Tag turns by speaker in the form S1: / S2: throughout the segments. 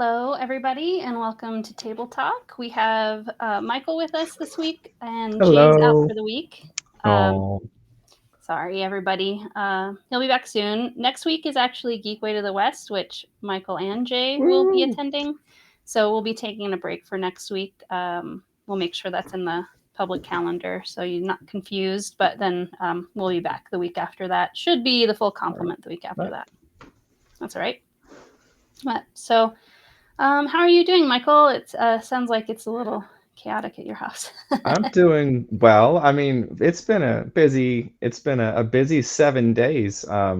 S1: Hello, everybody, and welcome to Table Talk. We have Michael with us this week, and Jay's out
S2: Hello.
S1: for the week.
S2: Oh,
S1: Sorry, everybody. He'll be back soon. Next week is actually Geek Way to the West, which Michael and Jay will be
S2: woo.
S1: attending. So we'll be taking a break for next week. We'll make sure that's in the public calendar so you're not confused. But then we'll be back the week after that. Should be the full complement the week after that. That's all right. So, how are you doing, Michael? It sounds like it's a little chaotic at your house.
S2: I'm doing well. I mean, it's been a busy 7 days.
S1: Yeah.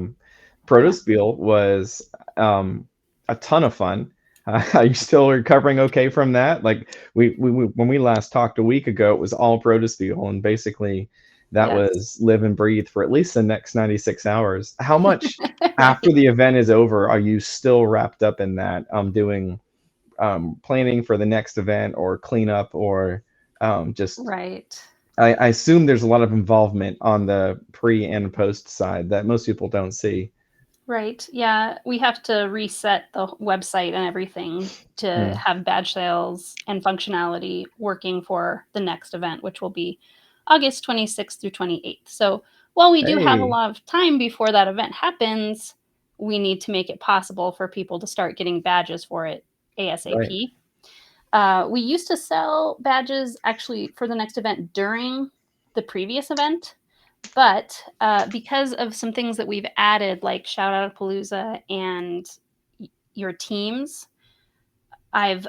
S2: Protospiel was a ton of fun. Are you still recovering okay from that? Like we when we last talked a week ago, it was all Protospiel, and basically that
S1: Yes.
S2: was live and breathe for at least the next 96 hours. How much after
S1: Right.
S2: the event is over are you still wrapped up in that? Doing planning for the next event or cleanup or just
S1: Right.
S2: I assume there's a lot of involvement on the pre and post side that most people don't see.
S1: Right. Yeah. We have to reset the website and everything to
S2: Hmm.
S1: have badge sales and functionality working for the next event, which will be August 26th through 28th. So while we do have a
S2: Hey,
S1: lot of time before that event happens, we need to make it possible for people to start getting badges for it
S2: right.
S1: ASAP. We used to sell badges actually for the next event during the previous event, but because of some things that we've added, like Shout Out Palooza and your teams, I've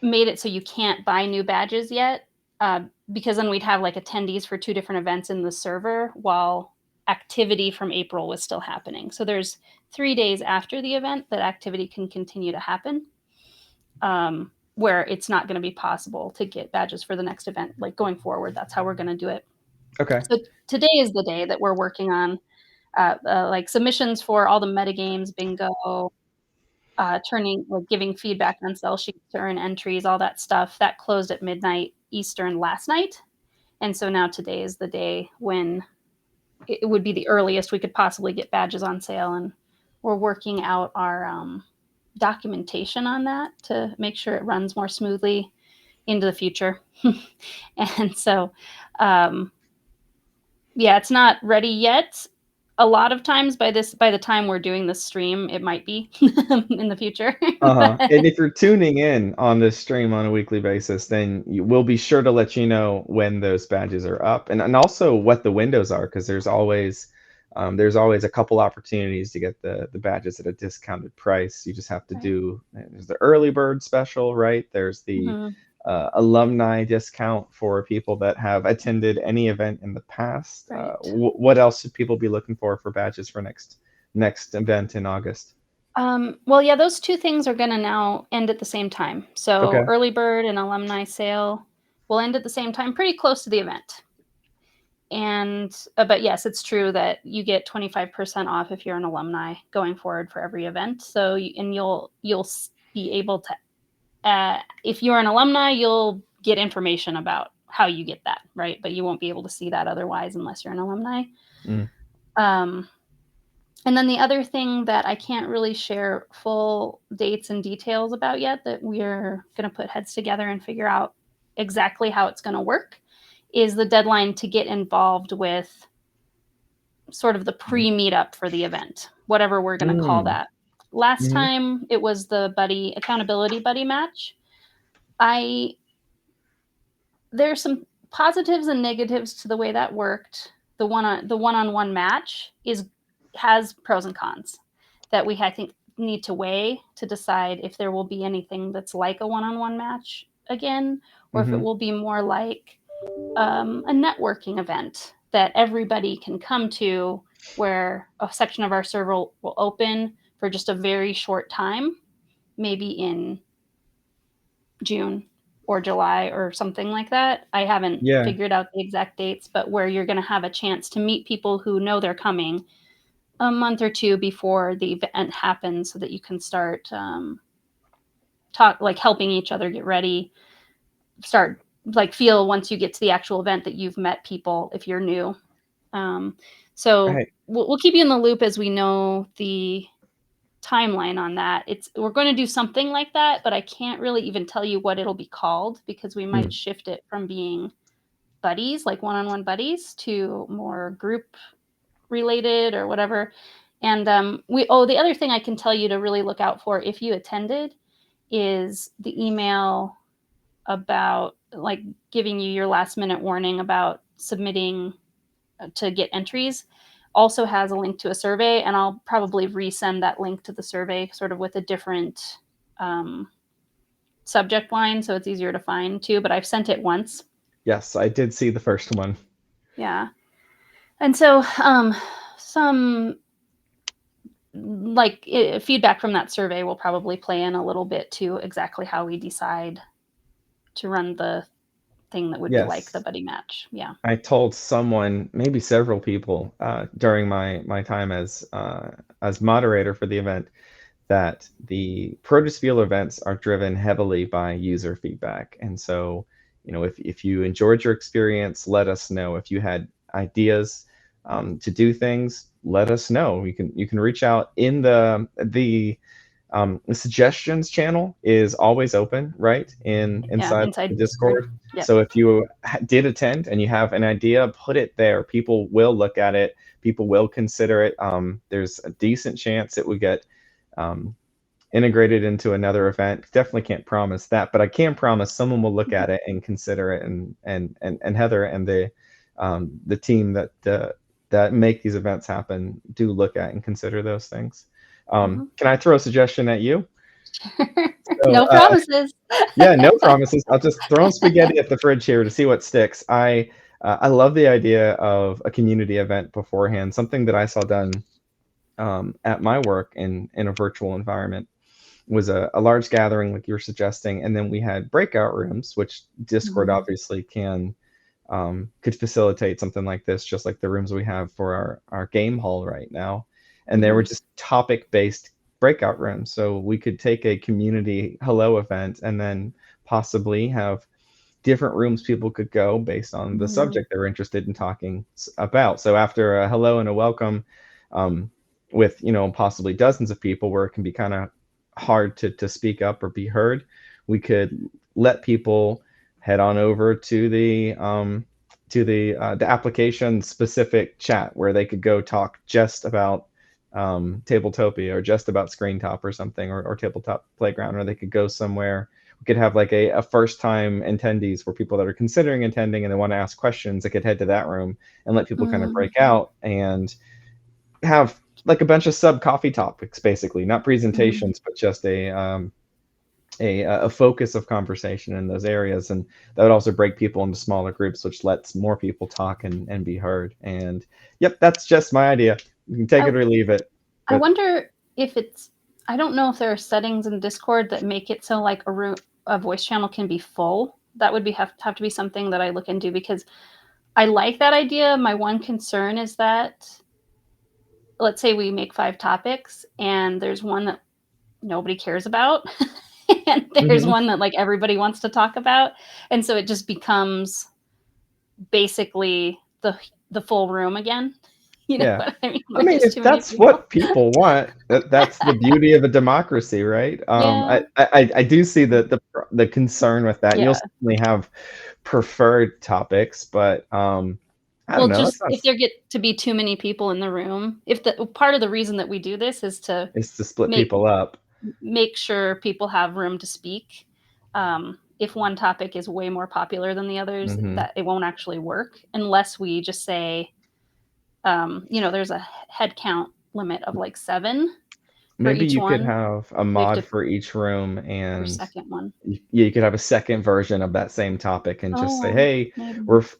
S1: made it so you can't buy new badges yet. Uh, because then we'd have like attendees for two different events in the server while activity from April was still happening. So there's 3 days after the event that activity can continue to happen. Where it's not going to be possible to get badges for the next event. Like going forward, that's how we're going to do it.
S2: Okay.
S1: So today is the day that we're working on like submissions for all the metagames, bingo, turning, like giving feedback on sell sheets, earn entries, all that stuff. That closed at midnight Eastern last night. And so now today is the day when it would be the earliest we could possibly get badges on sale. And we're working out our documentation on that to make sure it runs more smoothly into the future. And so, um, yeah, it's not ready yet. A lot of times by the time we're doing this stream, it might be in the future.
S2: Uh-huh.
S1: But
S2: And if you're tuning in on this stream on a weekly basis, then we'll be sure to let you know when those badges are up and also what the windows are, because there's always a couple opportunities to get the badges at a discounted price. You just have to
S1: right.
S2: do there's the early bird special, right? There's the
S1: Mhm.
S2: alumni discount for people that have attended any event in the past.
S1: Right.
S2: What else should people be looking for badges for next event in August?
S1: Well, yeah, those two things are gonna now end at the same time. So
S2: Okay.
S1: early bird and alumni sale will end at the same time, pretty close to the event. And but yes, it's true that you get 25% off if you're an alumni going forward for every event. So and you'll be able to if you're an alumni, you'll get information about how you get that, right? But you won't be able to see that otherwise unless you're an alumni.
S2: Mm.
S1: Um, and then the other thing that I can't really share full dates and details about yet, that we're going to put heads together and figure out exactly how it's going to work, is the deadline to get involved with sort of the pre-meetup for the event, whatever we're going to call
S2: Mm.
S1: that. Last
S2: Mhm.
S1: time it was the buddy accountability buddy match. I There's some positives and negatives to the way that worked. The one-on-one match has pros and cons that we I think need to weigh to decide if there will be anything that's like a one-on-one match again, or if it
S2: Mhm.
S1: will be more like a networking event that everybody can come to, where a section of our server will open for just a very short time, maybe in June or July or something like that. I haven't
S2: Yeah.
S1: figured out the exact dates, but where you're going to have a chance to meet people who know they're coming a month or two before the event happens so that you can start helping each other get ready, start feel once you get to the actual event that you've met people if you're new. Um, so
S2: Right.
S1: we'll keep you in the loop as we know the timeline on that. We're going to do something like that, but I can't really even tell you what it'll be called because we might
S2: Mm.
S1: shift it from being buddies, like one-on-one buddies, to more group related or whatever. And the other thing I can tell you to really look out for if you attended is the email about like giving you your last minute warning about submitting to get entries also has a link to a survey, and I'll probably resend that link to the survey sort of with a different um, subject line so it's easier to find too, but I've sent it once.
S2: Yes, I did see the first one.
S1: Yeah. And so some like feedback from that survey will probably play in a little bit to exactly how we decide to run the thing that would be like the
S2: Yes.
S1: buddy match. Yeah.
S2: I told someone, maybe several people, during my time as moderator for the event, that the Protospiel events are driven heavily by user feedback. And so, if you enjoyed your experience, let us know. If you had ideas to do things, let us know. You can reach out in the suggestions channel is always open, right?
S1: Yeah.
S2: Inside the
S1: Inside Discord.
S2: Discord.
S1: Yep.
S2: So if you did attend and you have an idea, put it there. People will look at it. People will consider it. There's a decent chance it would get um, integrated into another event. Definitely can't promise that, but I can promise someone will look at it and consider it. And Heather and the team that make these events happen do look at and consider those things.
S1: Mm-hmm.
S2: Can I throw a suggestion at you? So,
S1: No promises.
S2: yeah, no promises. I'll just throw spaghetti at the fridge here to see what sticks. I love the idea of a community event beforehand. Something that I saw done at my work in a virtual environment was a large gathering, like you were suggesting, and then we had breakout rooms, which Discord
S1: Mm-hmm.
S2: obviously could facilitate something like this, just like the rooms we have for our game hall right now. And they were
S1: Mm-hmm.
S2: just topic based breakout rooms. So we could take a community hello event and then possibly have different rooms people could go based on the
S1: Mm-hmm.
S2: subject they're interested in talking about. So after a hello and a welcome, um, with possibly dozens of people where it can be kind of hard to speak up or be heard, we could let people head on over to the application specific chat where they could go talk just about Tabletopia or just about Screen Top or something, or Tabletop Playground, or they could go somewhere. We could have like a first time attendees for people that are considering attending and they want to ask questions. They could head to that room and let people kind of break
S1: Mm-hmm.
S2: out and have like a bunch of sub coffee topics, basically, not
S1: Mm-hmm.
S2: presentations, but just a focus of conversation in those areas. And that would also break people into smaller groups, which lets more people talk and be heard. And yep, that's just my idea. You can take
S1: I,
S2: it or leave it.
S1: I
S2: But
S1: wonder if I don't know if there are settings in Discord that make it so like a voice channel can be full. That would have to be something that I look into because I like that idea. My one concern is that let's say we make 5 topics and there's one that nobody cares about and there's
S2: mhm.
S1: one that like everybody wants to talk about, and so it just becomes basically the full room again. You know
S2: Yeah.
S1: what I mean?
S2: I
S1: When
S2: mean,
S1: there's
S2: if
S1: too many
S2: that's
S1: people.
S2: what people want, that's the beauty of a democracy, right?
S1: Yeah.
S2: I do see the concern with that, and you'll
S1: Yeah.
S2: certainly have preferred topics, but I don't
S1: Well,
S2: know.
S1: just
S2: That's not
S1: if there get to be too many people in the room, if the part of the reason that we do this is to
S2: is to split
S1: make
S2: people up.
S1: make sure people have room to speak. If one topic is way more popular than the others,
S2: Hmm.
S1: that it won't actually work unless we just say, there's a head count limit of like 7 for
S2: Maybe
S1: each
S2: you could
S1: one.
S2: have a
S1: We have
S2: mod
S1: to
S2: for each room,
S1: for
S2: and
S1: second one.
S2: yeah, you could have a second version of that same topic, and just say,
S1: Oh,
S2: "Hey,
S1: maybe.
S2: if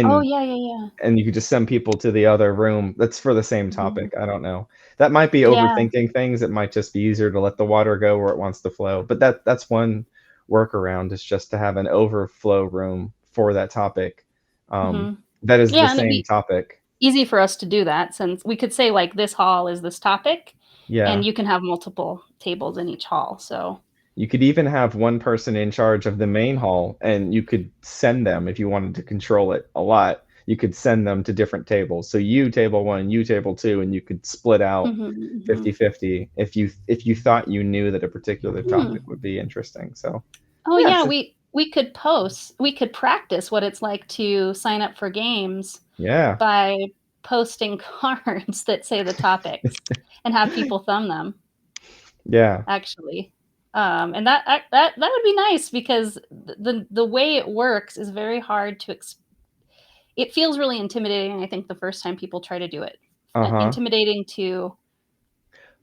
S1: Oh, yeah, yeah, yeah.
S2: and you could just send people to the other room that's for the same
S1: Mhm.
S2: topic." I don't know. That might be
S1: Yeah.
S2: overthinking things. It might just be easier to let the water go where it wants to flow. But that's one workaround, is just to have an overflow room for that topic. Um,
S1: Mhm.
S2: that is the
S1: Yeah, and it'd
S2: same
S1: be
S2: topic.
S1: easy for us to do that since we could say, like, "This hall is this topic," and
S2: Yeah.
S1: you can have multiple tables in each hall, so
S2: You could even have one person in charge of the main hall, and you could send them if you wanted to control it a lot. you could send them to different tables. So you table 1, you table 2, and you could split out
S1: Mhm, mhm.
S2: 50-50 if you thought you knew that a particular
S1: Hmm.
S2: topic would be interesting. So
S1: Oh,
S2: yeah,
S1: yeah,
S2: so,
S1: we could practice what it's like to sign up for games
S2: yeah,
S1: by posting cards that say the topics and have people thumb them,
S2: yeah,
S1: actually. And that would be nice because the way it works is very hard to it feels really intimidating, I think, the first time people try to do it.
S2: uh-huh.
S1: Intimidating to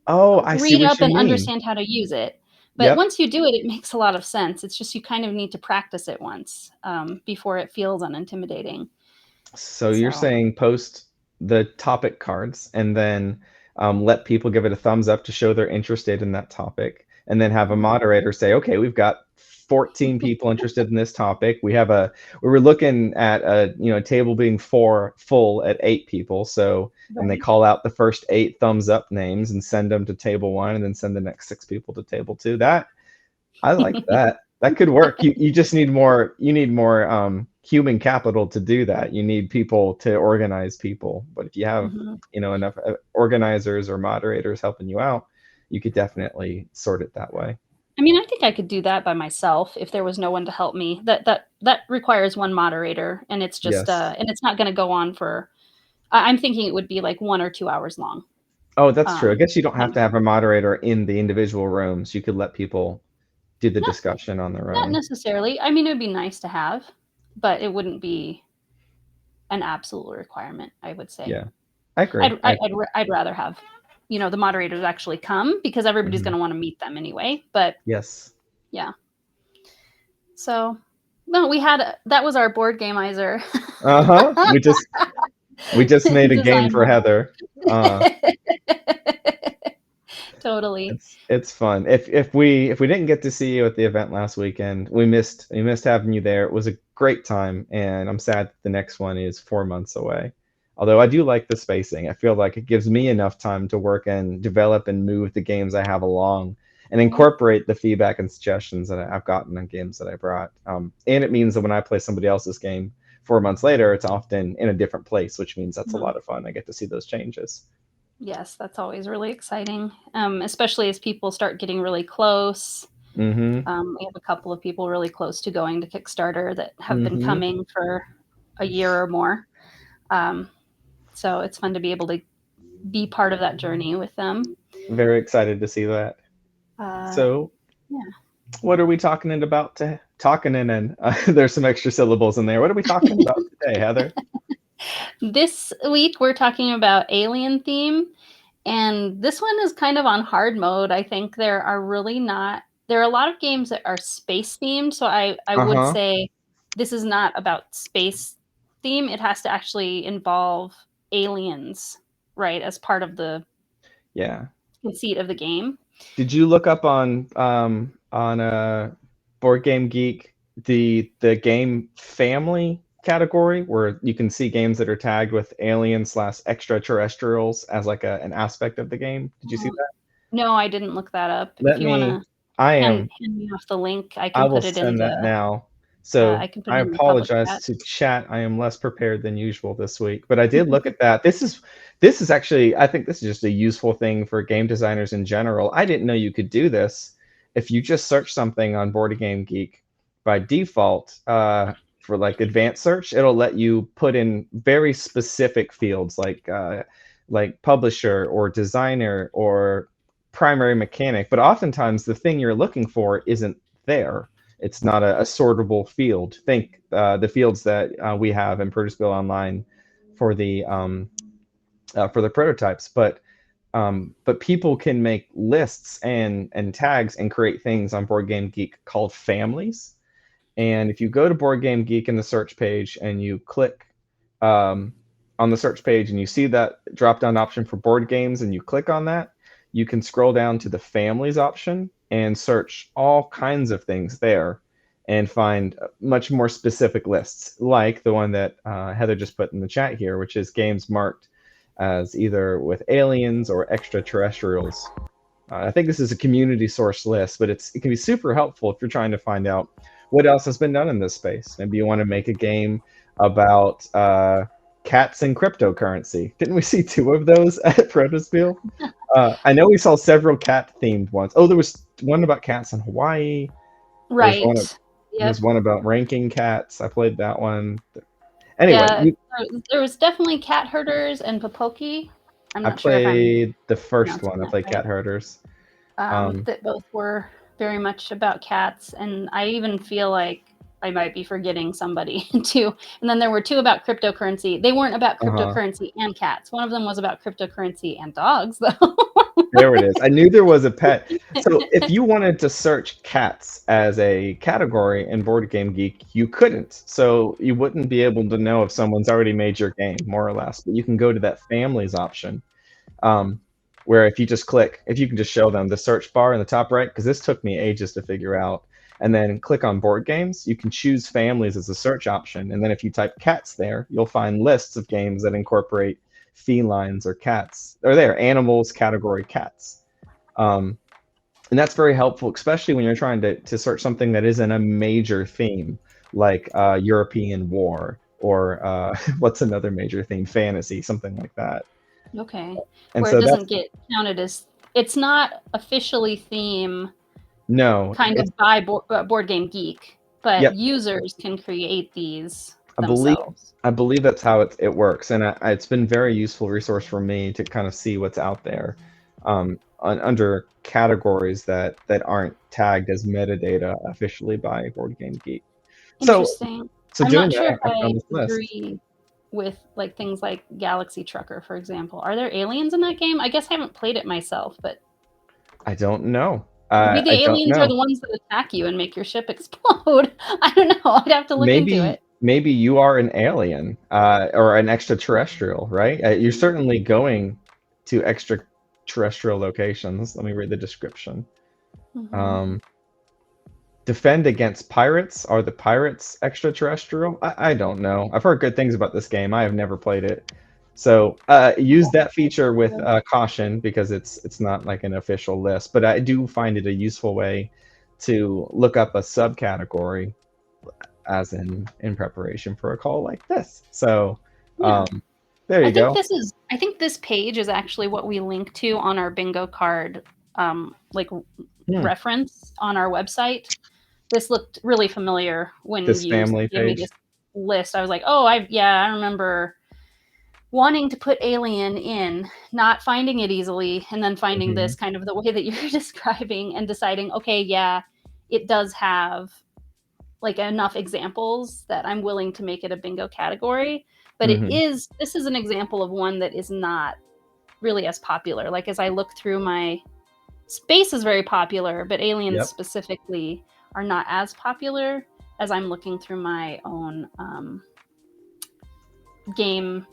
S2: Oh, I see
S1: read
S2: what
S1: up
S2: you
S1: and
S2: mean.
S1: understand how to use it. But
S2: Yep.
S1: once you do it, it makes a lot of sense. It's just you kind of need to practice it once before it feels unintimidating.
S2: So you're
S1: So,
S2: saying post the topic cards and then let people give it a thumbs up to show they're interested in that topic, and then have a
S1: mhm.
S2: moderator say, "Okay, we've got 14 people interested in this topic. We were looking at a table being full at 8 people. So and they
S1: Right.
S2: call out the first 8 thumbs up names and send them to table 1, and then send the next 6 people to table 2. That I like that. That could work. You just need more human capital to do that. You need people to organize people. But if you have,
S1: Mhm.
S2: enough organizers or moderators helping you out, you could definitely sort it that way.
S1: I mean, I think I could do that by myself if there was no one to help me. That requires one moderator, and it's just
S2: Yes.
S1: and it's not going to go on for. I'm thinking it would be like 1 or 2 hours long.
S2: Oh, that's true. I
S1: Um,
S2: guess you don't
S1: by
S2: have to have a moderator in the individual rooms. You could let people do the
S1: not
S2: discussion on their
S1: not
S2: own.
S1: necessarily. I mean, it would be nice to have, but it wouldn't be an absolute requirement. I would say.
S2: Yeah. I agree.
S1: I'd rather have, the moderators actually come because everybody's
S2: Mhm.
S1: going to want to meet them anyway. But
S2: Yes.
S1: yeah, so no, that was our board gameizer.
S2: Uh-huh. We just made a game
S1: Design
S2: for
S1: one.
S2: Heather. Uh
S1: Totally.
S2: It's fun. If we didn't get to see you at the event last weekend, we missed having you there. It was a great time, and I'm sad that the next one is 4 months away. Although I do like the spacing. I feel like it gives me enough time to work and develop and move the games I have along, and incorporate the feedback and suggestions that I've gotten on games that I brought. And it means that when I play somebody else's game 4 months later, it's often in a different place, which means that's a
S1: Mhm.
S2: lot of fun. I get to see those changes.
S1: Yes, that's always really exciting, especially as people start getting really close.
S2: Mm-hmm.
S1: We have a couple of people really close to going to Kickstarter that have been
S2: Mm-hmm.
S1: coming for a year or more. Um, so it's fun to be able to be part of that journey with them.
S2: Very excited to see that.
S1: Uh,
S2: So,
S1: yeah.
S2: what are we talking in? And there's some extra syllables in there. What are we talking about today, Heather?
S1: This week we're talking about alien theme, and this one is kind of on hard mode. I think there are a lot of games that are space themed, so I
S2: Uh
S1: would
S2: huh.
S1: say this is not about space theme. It has to actually involve aliens, right, as part of the
S2: Yeah.
S1: conceit of the game.
S2: Did you look up on Board Game Geek the game family category where you can see games that are tagged with aliens slash extraterrestrials as like an aspect of the game? Did you see that?
S1: No, I didn't look that up.
S2: Let
S1: If you
S2: me.
S1: wanna
S2: I
S1: hand
S2: am
S1: hand me off the link,
S2: I will send that now.
S1: I
S2: So
S1: can put
S2: I
S1: it in the public
S2: apologize
S1: chat.
S2: to chat. I am less prepared than usual this week, but I did look at that. This is actually, I think this is just a useful thing for game designers in general. I didn't know you could do this. If you just search something on Board Game Geek by default, for like advanced search, it'll let you put in very specific fields like publisher or designer or primary mechanic. But oftentimes the thing you're looking for isn't there. It's not a sortable field. Think the fields that we have in Protospiel Online for the prototypes, but people can make lists and tags and create things on Board Game Geek called families. And if you go to Board Game Geek in the search page and you click um, on the search page and you see that drop down option for board games and you click on that, you can scroll down to the families option and search all kinds of things there and find much more specific lists, like the one that Heather just put in the chat here, which is games marked as either with aliens or extraterrestrials. I think this is a community source list, but it can be super helpful if you're trying to find out what else has been done in this space. Maybe you want to make a game about cats and cryptocurrency. Didn't we see 2 of those at Protospiel? I know we saw several cat-themed ones. Oh, there was one about cats in Hawaii.
S1: Right.
S2: There's
S1: Yep.
S2: one about ranking cats. I played that one. Anyway,
S1: Yeah, there was definitely cat herders and Popoki. I'm
S2: I
S1: not sure if I'm
S2: played the first
S1: pronouncing
S2: one. I
S1: that
S2: played
S1: right.
S2: Cat Herders.
S1: That both were very much about cats, and I even feel like I might be forgetting somebody too. And then there were 2 about cryptocurrency. They weren't about cryptocurrency and cats. One of them was about cryptocurrency and dogs, though.
S2: There it is. I knew there was a pet. So if you wanted to search cats as a category in Board Game Geek, you couldn't. So you wouldn't be able to know if someone's already made your game, more or less. But you can go to that families option, where if you can just show them the search bar in the top right, because this took me ages to figure out, and then click on board games, you can choose families as a search option. And then if you type cats there, you'll find lists of games that incorporate felines or cats, or there, animals category cats. And that's very helpful, especially when you're trying to search something that isn't a major theme, like European war, or what's another major theme? Fantasy, something like that.
S1: Okay.
S2: And
S1: Where
S2: so
S1: it
S2: that's
S1: doesn't get counted as, it's not officially theme
S2: no,
S1: kind of by Board Game Geek, but
S2: yep.
S1: users can create these
S2: I believe
S1: themselves.
S2: I believe that's how it works, and it's been very useful resource for me to kind of see what's out there, under categories that aren't tagged as metadata officially by Board Game Geek. So
S1: Interesting.
S2: so
S1: I'm
S2: doing
S1: not sure
S2: that,
S1: if
S2: I
S1: I
S2: found this list.
S1: agree with like things like Galaxy Trucker, for example. Are there aliens in that game? I guess I haven't played it myself, but
S2: I don't know.
S1: maybe the
S2: I don't
S1: aliens are
S2: know.
S1: the ones that attack you and make your ship explode. I don't know. I'd have to look into it.
S2: Maybe you are an alien, or an extraterrestrial, right? You're certainly going to extraterrestrial locations. Let me read the description.
S1: Mm-hmm.
S2: Defend against pirates. Are the pirates extraterrestrial? I don't know. I've heard good things about this game. I have never played it. So use that feature with caution, because it's not like an official list. But I do find it a useful way to look up a subcategory, as in preparation for a call like this. So
S1: Yeah.
S2: there you go.
S1: I think this page is actually what we link to on our bingo card, like
S2: Hmm.
S1: reference on our website. This looked really familiar when
S2: This
S1: you
S2: family
S1: gave me
S2: page.
S1: this list. I was like, oh, I remember wanting to put alien in, not finding it easily, and then finding
S2: Mhm.
S1: this kind of the way that you're describing and deciding, okay, yeah, it does have like enough examples that I'm willing to make it a bingo category. But
S2: Mhm.
S1: this is an example of one that is not really as popular. Like as I look through my space is very popular, but aliens
S2: Yep.
S1: specifically are not as popular as I'm looking through my own game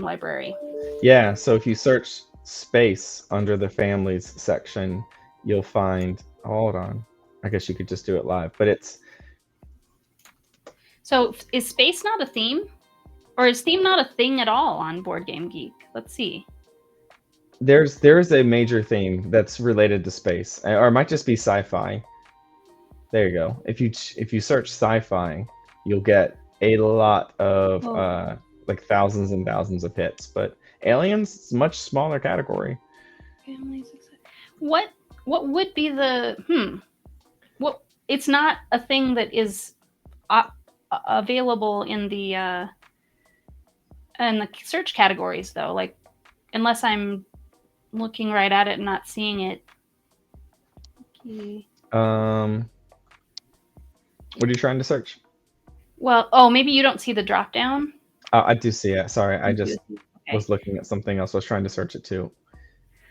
S1: library.
S2: Yeah, so if you search space under the families section, you'll find, hold on. I guess you could just do it live, but it's
S1: So is space not a theme? Or is theme not a thing at all on Board Game Geek? Let's see.
S2: there's a major theme that's related to space, or it might just be sci-fi. There you go. If you search sci-fi, you'll get a lot of
S1: Oh.
S2: like thousands and thousands of hits, but aliens is a much smaller category.
S1: Families. What would be the what? It's not a thing that is available in the search categories though. Like unless I'm looking right at it and not seeing it.
S2: What are you trying to search?
S1: Well, oh, maybe you don't see the drop down.
S2: I do see it. Sorry, I just
S1: Okay.
S2: was looking at something else. I was trying to search it too.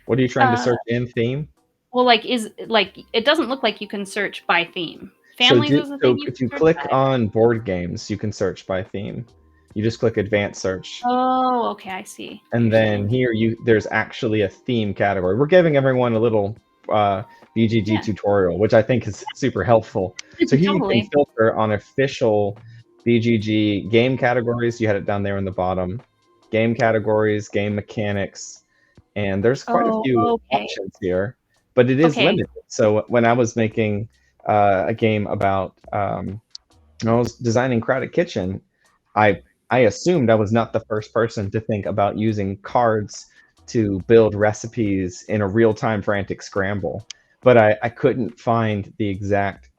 S2: What are you trying to search in theme?
S1: Well, like it doesn't look like you can search by theme. Families is the thing you
S2: If
S1: can
S2: you
S1: search
S2: click
S1: by.
S2: on board games, you can search by theme. You just click advanced search.
S1: Oh, okay, I see.
S2: And then here there's actually a theme category. We're giving everyone a little BGG tutorial, which I think is super helpful. So here you can filter on official BGG game categories. You had it down there in the bottom. Game categories, game mechanics, and there's quite a few options here, but it is limited. So when I was making a game about, I was designing Crowded Kitchen, I assumed I was not the first person to think about using cards to build recipes in a real-time frantic scramble, but I couldn't find the exact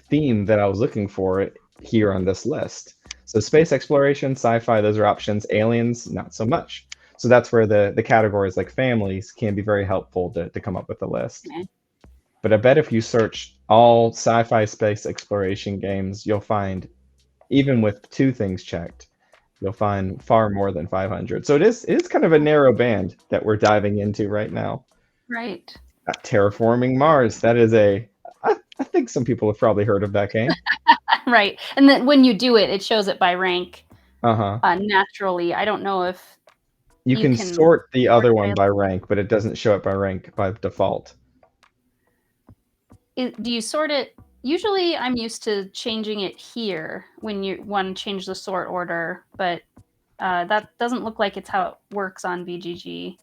S2: theme that I was looking for here on this list. So space exploration, sci-fi, those are options. Aliens, not so much. So that's where the categories like families can be very helpful to come up with a list.
S1: Okay.
S2: But I bet if you search all sci-fi space exploration games, you'll find, even with two things checked, you'll find far more than 500. So it is kind of a narrow band that we're diving into right now.
S1: Right.
S2: Terraforming Mars, that is I think some people have probably heard of that game.
S1: Right. And then when you do it, it shows it by rank
S2: Uh-huh.
S1: naturally. I don't know if
S2: You
S1: you
S2: can
S1: can
S2: sort the
S1: sort
S2: other
S1: it
S2: one
S1: by.
S2: by rank, but it doesn't show it by rank by default.
S1: Do you sort it? Usually I'm used to changing it here when you want to change the sort order, but that doesn't look like it's how it works on VGG.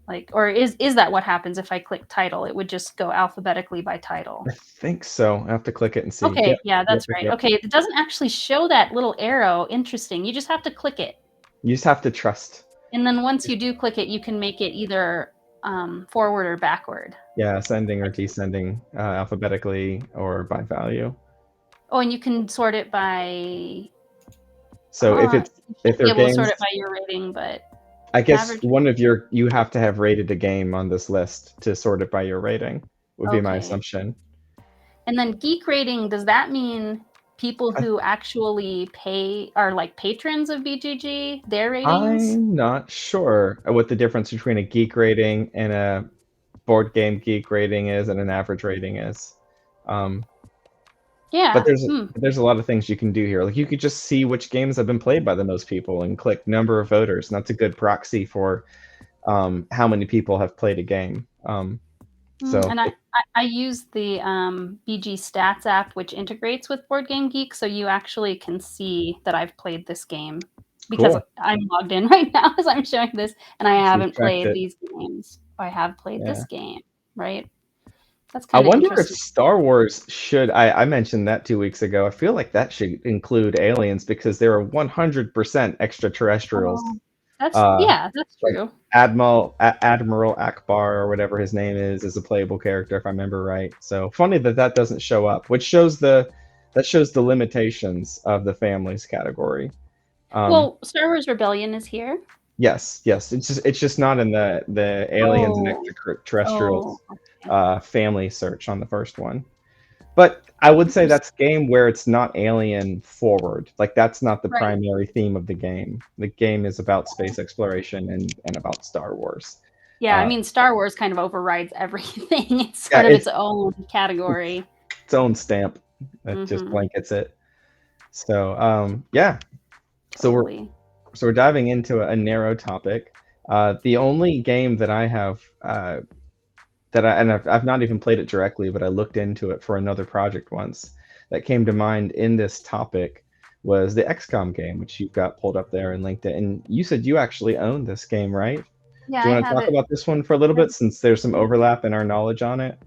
S1: Like, or is that what happens if I click title? It would just go alphabetically by title.
S2: I think so. I have to click it and see.
S1: Okay,
S2: Yep.
S1: yeah,
S2: Yep,
S1: that's
S2: yep,
S1: right.
S2: yep.
S1: Okay, it doesn't actually show that little arrow. Interesting. You just have to click it.
S2: You just have to trust.
S1: And then once you do click it, you can make it either forward or backward.
S2: Yeah, ascending or descending alphabetically or by value.
S1: Oh, and you can sort it by.
S2: So
S1: You
S2: if
S1: should be
S2: they're
S1: able to sort
S2: games,
S1: it by your rating, but
S2: I guess
S1: average.
S2: one of you have to have rated a game on this list to sort it by your rating, would be my
S1: Okay.
S2: assumption.
S1: And then geek rating, does that mean people
S2: I,
S1: who actually pay are like patrons of BGG, their ratings?
S2: I'm not sure what the difference between a geek rating and a board game geek rating is and an average rating is. Um, but
S1: Yeah.
S2: there's a lot of things you can do here. Like you could just see which games have been played by the most people and click number of voters, and that's a good proxy for how many people have played a game. So
S1: And I use the BG Stats app, which integrates with Board Game Geek, so you actually can see that I've played this game because
S2: cool.
S1: I'm logged in right now as I'm showing this, and I
S2: So you've
S1: haven't
S2: tracked
S1: played
S2: it.
S1: these games. I have played
S2: Yeah.
S1: this game, right? That's
S2: I
S1: kind of
S2: wonder if
S1: interesting.
S2: Star Wars should. I mentioned that 2 weeks ago. I feel like that should include aliens because there are 100% extraterrestrials.
S1: Oh, that's
S2: Uh,
S1: yeah, that's
S2: like
S1: true.
S2: Admiral Akbar or whatever his name is a playable character if I remember right. So funny that that doesn't show up, which shows the limitations of the families category. Um,
S1: Well, Star Wars Rebellion is here.
S2: yes, yes, it's just not in the aliens and
S1: Oh, oh,
S2: extraterrestrials
S1: okay.
S2: family search on the first one. But I would say
S1: Interesting.
S2: that's a game where it's not alien forward. Like that's not the
S1: Right.
S2: primary theme of the game. The game is about space exploration and about Star Wars.
S1: Yeah, I
S2: Uh,
S1: mean, Star Wars kind of overrides everything. It's
S2: yeah,
S1: sort of its own category.
S2: its own stamp that just
S1: Mhm.
S2: blankets it. So yeah, so
S1: Totally.
S2: we're diving into a narrow topic. The only game that I have I've not even played it directly, but I looked into it for another project once that came to mind in this topic was the XCOM game, which you've got pulled up there and linked it. And you said you actually own this game, right?
S1: Yeah,
S2: Do you
S1: I
S2: want to
S1: have
S2: talk
S1: it.
S2: about this one for a little bit since there's some overlap in our knowledge on it?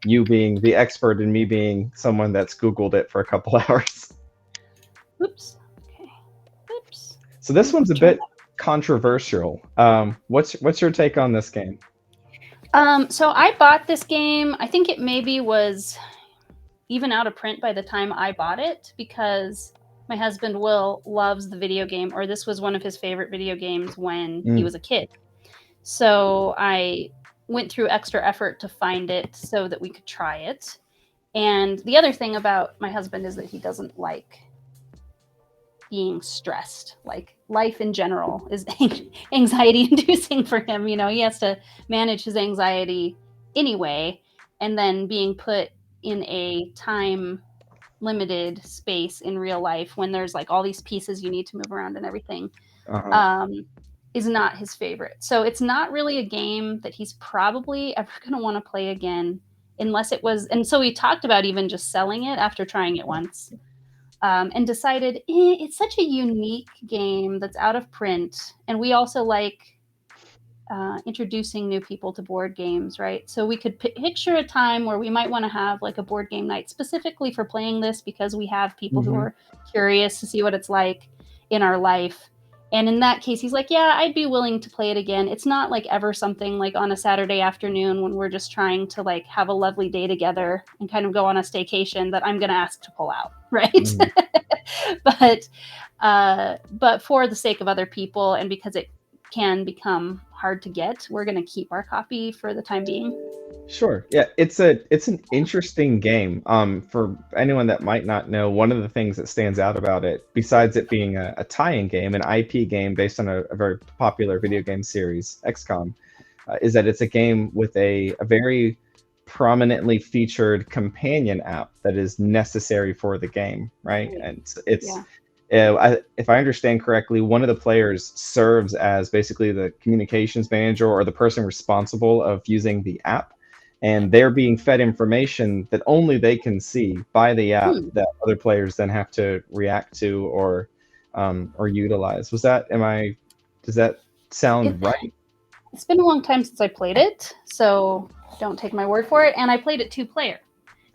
S2: You being the expert and me being someone that's Googled it for a couple hours.
S1: Oops. Okay. Oops.
S2: So this
S1: Let me
S2: one's a
S1: try
S2: bit controversial. What's your take on this game?
S1: that. So I bought this game. I think it maybe was even out of print by the time I bought it because my husband Will loves the video game, or this was one of his favorite video games when he
S2: Mm,
S1: was a kid. So I went through extra effort to find it so that we could try it. And the other thing about my husband is that he doesn't like being stressed. Like life in general is anxiety inducing for him. You know, he has to manage his anxiety anyway. And then being put in a time limited space in real life when there's like all these pieces you need to move around and everything
S2: uh-huh.
S1: um, is not his favorite. So it's not really a game that he's probably ever going to want to play again unless it was. And so we talked about even just selling it after trying it once and decided it's such a unique game that's out of print. And we also like introducing new people to board games, right? So we could picture a time where we might want to have like a board game night specifically for playing this, because we have people who are curious to see what it's like in our life. And in that case, he's like, yeah, I'd be willing to play it again. It's not like ever something like on a Saturday afternoon when we're just trying to like have a lovely day together and kind of go on a staycation that I'm going to ask to pull out, right? But for the sake of other people, and because it can become hard to get, we're going to keep our copy for the time being.
S2: Sure. Yeah, it's an interesting game. For anyone that might not know, one of the things that stands out about it, besides it being a tie-in game, an IP game based on a very popular video game series, Xcom, is that it's a game with a very prominently featured companion app that is necessary for the game, right? And it's if I understand correctly, one of the players serves as basically the communications manager or the person responsible of using the app, and they're being fed information that only they can see by the app that other players then have to react to or utilize. Does that sound right?
S1: It's been a long time since I played it, so don't take my word for it. And I played it 2-player,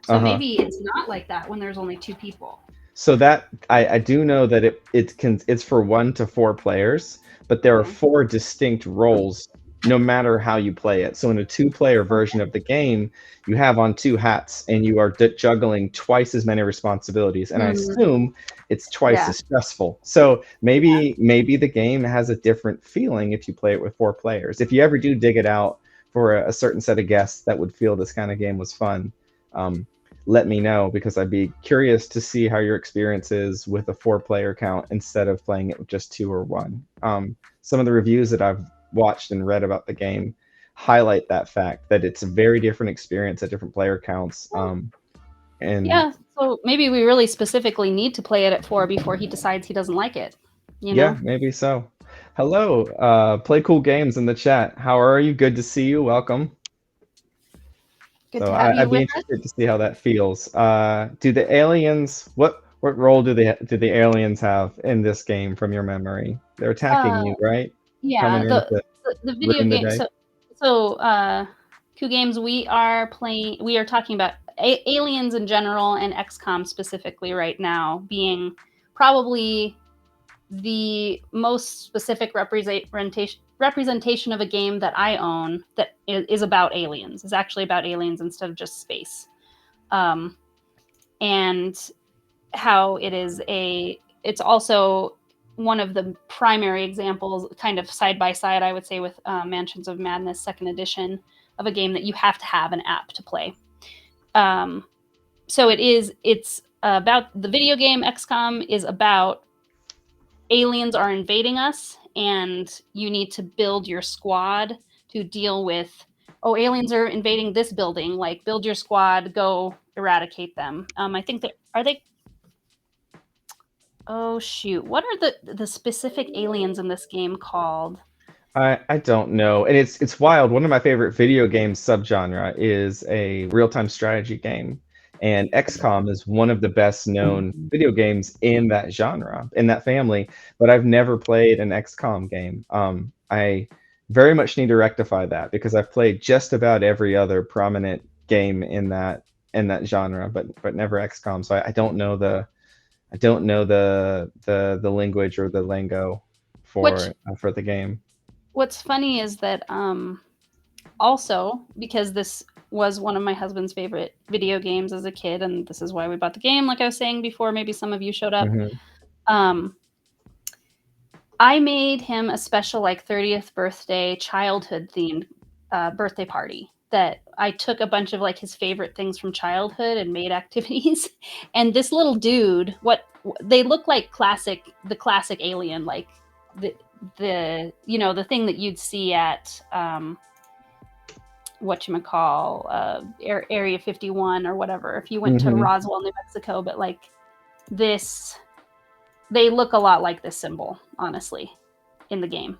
S1: so maybe it's not like that when there's only 2 people.
S2: So that I do know that it's for 1 to 4 players, but there are 4 distinct roles no matter how you play it. So in a 2-player version of the game, you have on 2 hats and you are juggling twice as many responsibilities, and I assume it's twice as stressful. So maybe the game has a different feeling if you play it with 4 players. If you ever do dig it out for a certain set of guests that would feel this kind of game was fun, let me know, because I'd be curious to see how your experience is with a 4-player count instead of playing it with just 2 or 1. Some of the reviews that I've watched and read about the game highlight that fact, that it's a very different experience at different player counts. And
S1: yeah, so maybe we really specifically need to play it at 4 before he decides he doesn't like it. You know?
S2: Yeah, maybe so. Hello, Play Cool Games in the chat. How are you? Good to see you. Welcome.
S1: Good to have you
S2: I'd be
S1: with
S2: interested to see how that feels. Do the aliens? What role do the aliens have in this game from your memory? They're attacking you, right?
S1: Yeah,
S2: Coming in to
S1: the video
S2: ruin the
S1: game.
S2: day.
S1: So Cool Games, we are talking about aliens in general and XCOM specifically right now, being probably the most specific representation of a game that I own that is about aliens. Is actually about aliens instead of just space, and how it's also one of the primary examples, kind of side by side, I would say, with Mansions of Madness 2nd Edition, of a game that you have to have an app to play. So it's about the video game. XCOM is about aliens are invading us, and you need to build your squad to deal with, aliens are invading this building, like build your squad, go eradicate them. I think oh shoot, what are the specific aliens in this game called?
S2: I don't know, and it's wild. One of my favorite video game subgenre is a real-time strategy game, and XCOM is one of the best known video games in that genre, in that family. But I've never played an XCOM game. I very much need to rectify that, because I've played just about every other prominent game in that genre, but never XCOM. So I don't know the language or the lingo for the game.
S1: What's funny is that also, because this was one of my husband's favorite video games as a kid, and this is why we bought the game, like I was saying before, maybe some of you showed up. I made him a special, like, 30th birthday childhood themed birthday party, that I took a bunch of like his favorite things from childhood and made activities. And this little dude, they look like the classic alien, like the the thing that you'd see at Area 51 or whatever, if you went to Roswell, New Mexico. But like this, they look a lot like this symbol, honestly, in the game.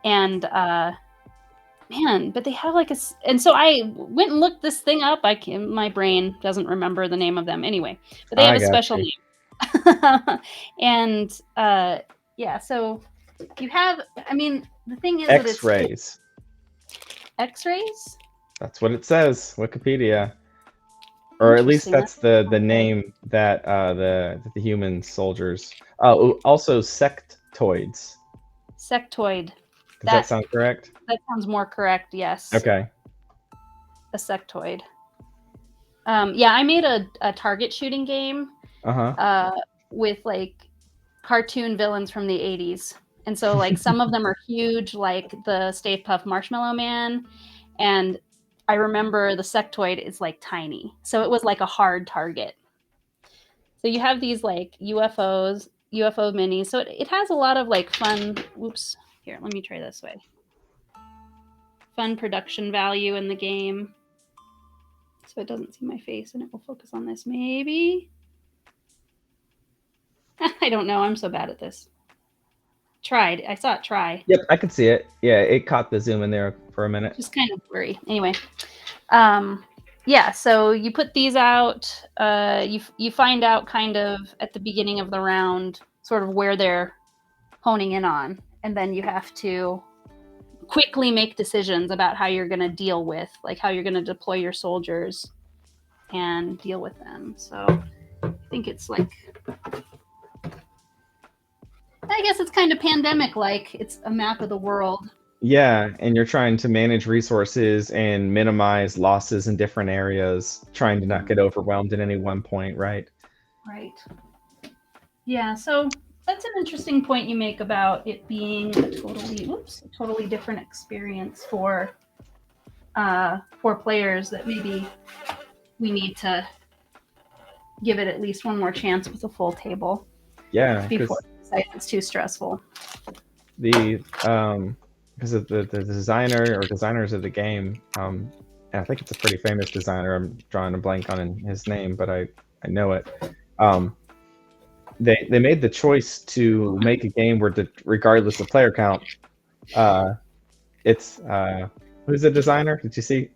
S1: And man, but they have like and so I went and looked this thing up. My brain doesn't remember the name of them anyway, but they have a special name. And yeah, so you have, The thing is that it's
S2: X-rays.
S1: X-rays?
S2: That's what it says, Wikipedia. Or at least
S1: Interesting.
S2: that's the name that the human soldiers. Oh, also sectoids.
S1: Sectoid.
S2: Does that sound correct?
S1: That sounds more correct, yes.
S2: Okay.
S1: A sectoid. Yeah, I made a target shooting game with like cartoon villains from the 80s. And so like some of them are huge, like the Stay Puft Marshmallow Man. And I remember the sectoid is like tiny. So it was like a hard target. So you have these like UFO minis. So it has a lot of like fun. Oops. Here, let me try this way. Fun production value in the game. So it doesn't see my face and it will focus on this maybe. I don't know. I'm so bad at this. Tried. I saw it try.
S2: Yep, I could see it. Yeah, it caught the zoom in there for a minute.
S1: Just kind of blurry. Anyway. Yeah, so you put these out. You find out kind of at the beginning of the round sort of where they're honing in on. And then you have to quickly make decisions about how you're going to deal with, like how you're going to deploy your soldiers and deal with them. So I think it's like, I guess it's kind of pandemic-like. It's a map of the world.
S2: Yeah, and you're trying to manage resources and minimize losses in different areas, trying to not get overwhelmed at any one point, right?
S1: Right. Yeah, so that's an interesting point you make about it being a totally different experience for players, that maybe we need to give it at least one more chance with a full table.
S2: Yeah,
S1: before it's too stressful.
S2: Because of the designer or designers of the game, and I think it's a pretty famous designer. I'm drawing a blank on his name, but I know it. They made the choice to make a game where, regardless of player count, it's who's the designer? Did you see?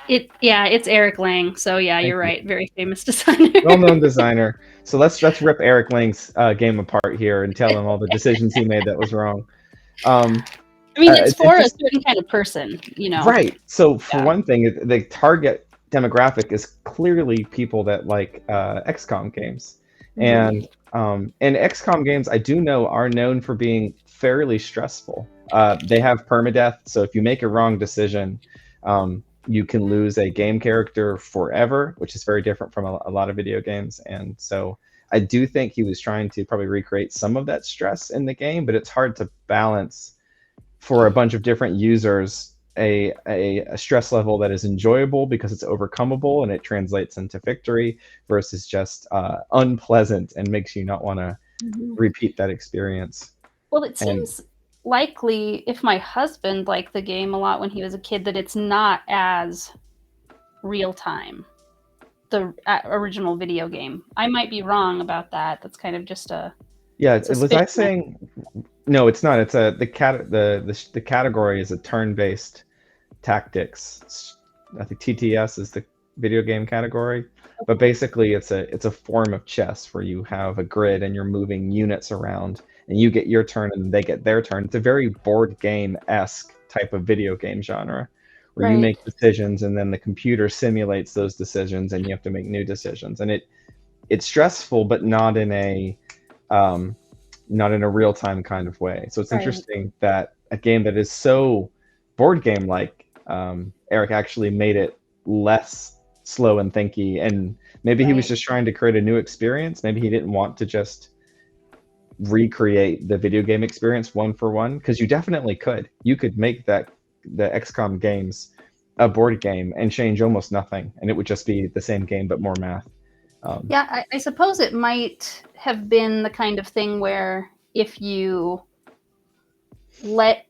S1: It's Eric Lang. So yeah, you're right. Very famous designer.
S2: Well-known designer. So let's rip Eric Lang's game apart here and tell him all the decisions he made that was wrong.
S1: I mean, it's for a certain kind of person, you know.
S2: Right. So for one thing, the target demographic is clearly people that like XCOM games, and XCOM games, I do know, are known for being fairly stressful. They have permadeath, so if you make a wrong decision, you can lose a game character forever, which is very different from a lot of video games. And so I do think he was trying to probably recreate some of that stress in the game, but it's hard to balance for a bunch of different users a stress level that is enjoyable because it's overcomable and it translates into victory, versus just unpleasant and makes you not want to repeat that experience.
S1: Well, it seems likely, if my husband liked the game a lot when he was a kid, that it's not as real time, the original video game. I might be wrong about that. That's kind of just a
S2: was I saying? No, it's not. It's the category is a turn-based tactics. I think TTS is the video game category, but basically it's a form of chess where you have a grid and you're moving units around, and you get your turn and they get their turn. It's a very board game-esque type of video game genre, where you make decisions and then the computer simulates those decisions and you have to make new decisions. And it's stressful, but not in a real-time kind of way. So it's interesting that a game that is so board game-like, Eric actually made it less slow and thinky. And maybe he was just trying to create a new experience. Maybe he didn't want to just recreate the video game experience one for one, because you definitely could. You could make the XCOM games a board game and change almost nothing, and it would just be the same game but more math.
S1: Yeah, I suppose it might have been the kind of thing where if you let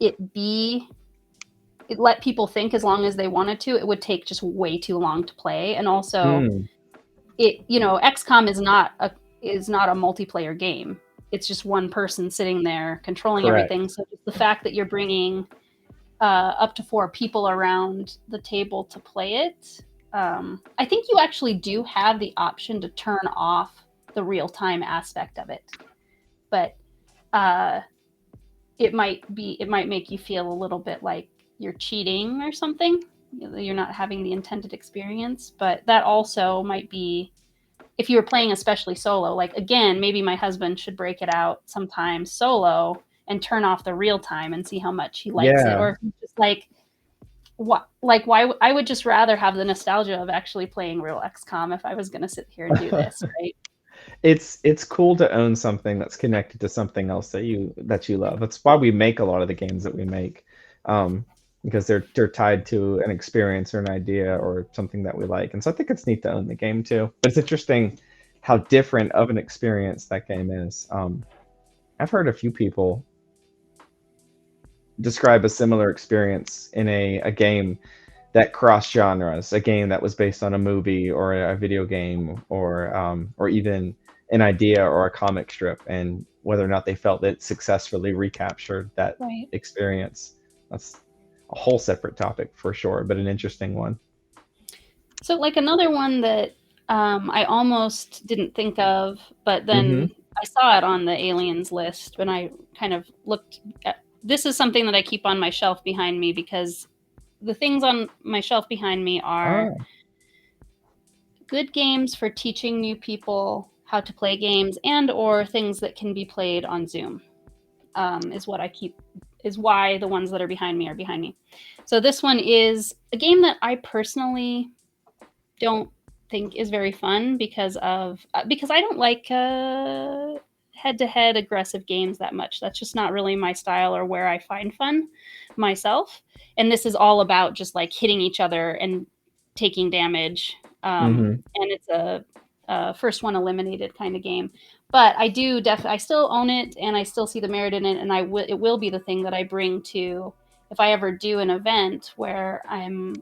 S1: people think as long as they wanted to, it would take just way too long to play. And also, XCOM is not a multiplayer game. It's just one person sitting there controlling everything. So just the fact that you're bringing up to 4 people around the table to play it, I think you actually do have the option to turn off the real-time aspect of it. But it might make you feel a little bit like you're cheating or something. You're not having the intended experience, but that also might be if you were playing especially solo. Like again, maybe my husband should break it out sometimes solo and turn off the real time and see how much he likes it,
S2: Yeah.
S1: or if he's just like why I would just rather have the nostalgia of actually playing real XCOM if I was going to sit here and do this, right?
S2: It's cool to own something that's connected to something else that you love. That's why we make a lot of the games that we make, because they're tied to an experience or an idea or something that we like. And so I think it's neat to own the game too. But it's interesting how different of an experience that game is. I've heard a few people describe a similar experience in a game that cross genres, a game that was based on a movie or a video game or even an idea or a comic strip, and whether or not they felt that it successfully recaptured that
S1: Right.
S2: experience. That's a whole separate topic for sure, but an interesting one.
S1: So like another one that I almost didn't think of, but
S2: Mm-hmm.
S1: then I saw it on the aliens list when I kind of looked at. This is something that I keep on my shelf behind me because the things on my shelf behind me are
S2: Oh.
S1: good games for teaching new people how to play games and or things that can be played on Zoom. Is why the ones that are behind me are behind me. So this one is a game that I personally don't think is very fun because I don't like head-to-head aggressive games that much. That's just not really my style or where I find fun myself. And this is all about just like hitting each other and taking damage.
S2: Mm-hmm.
S1: And it's a first one eliminated kind of game. But I still own it and I still see the merit in it, and it will be the thing that I bring to if I ever do an event where I'm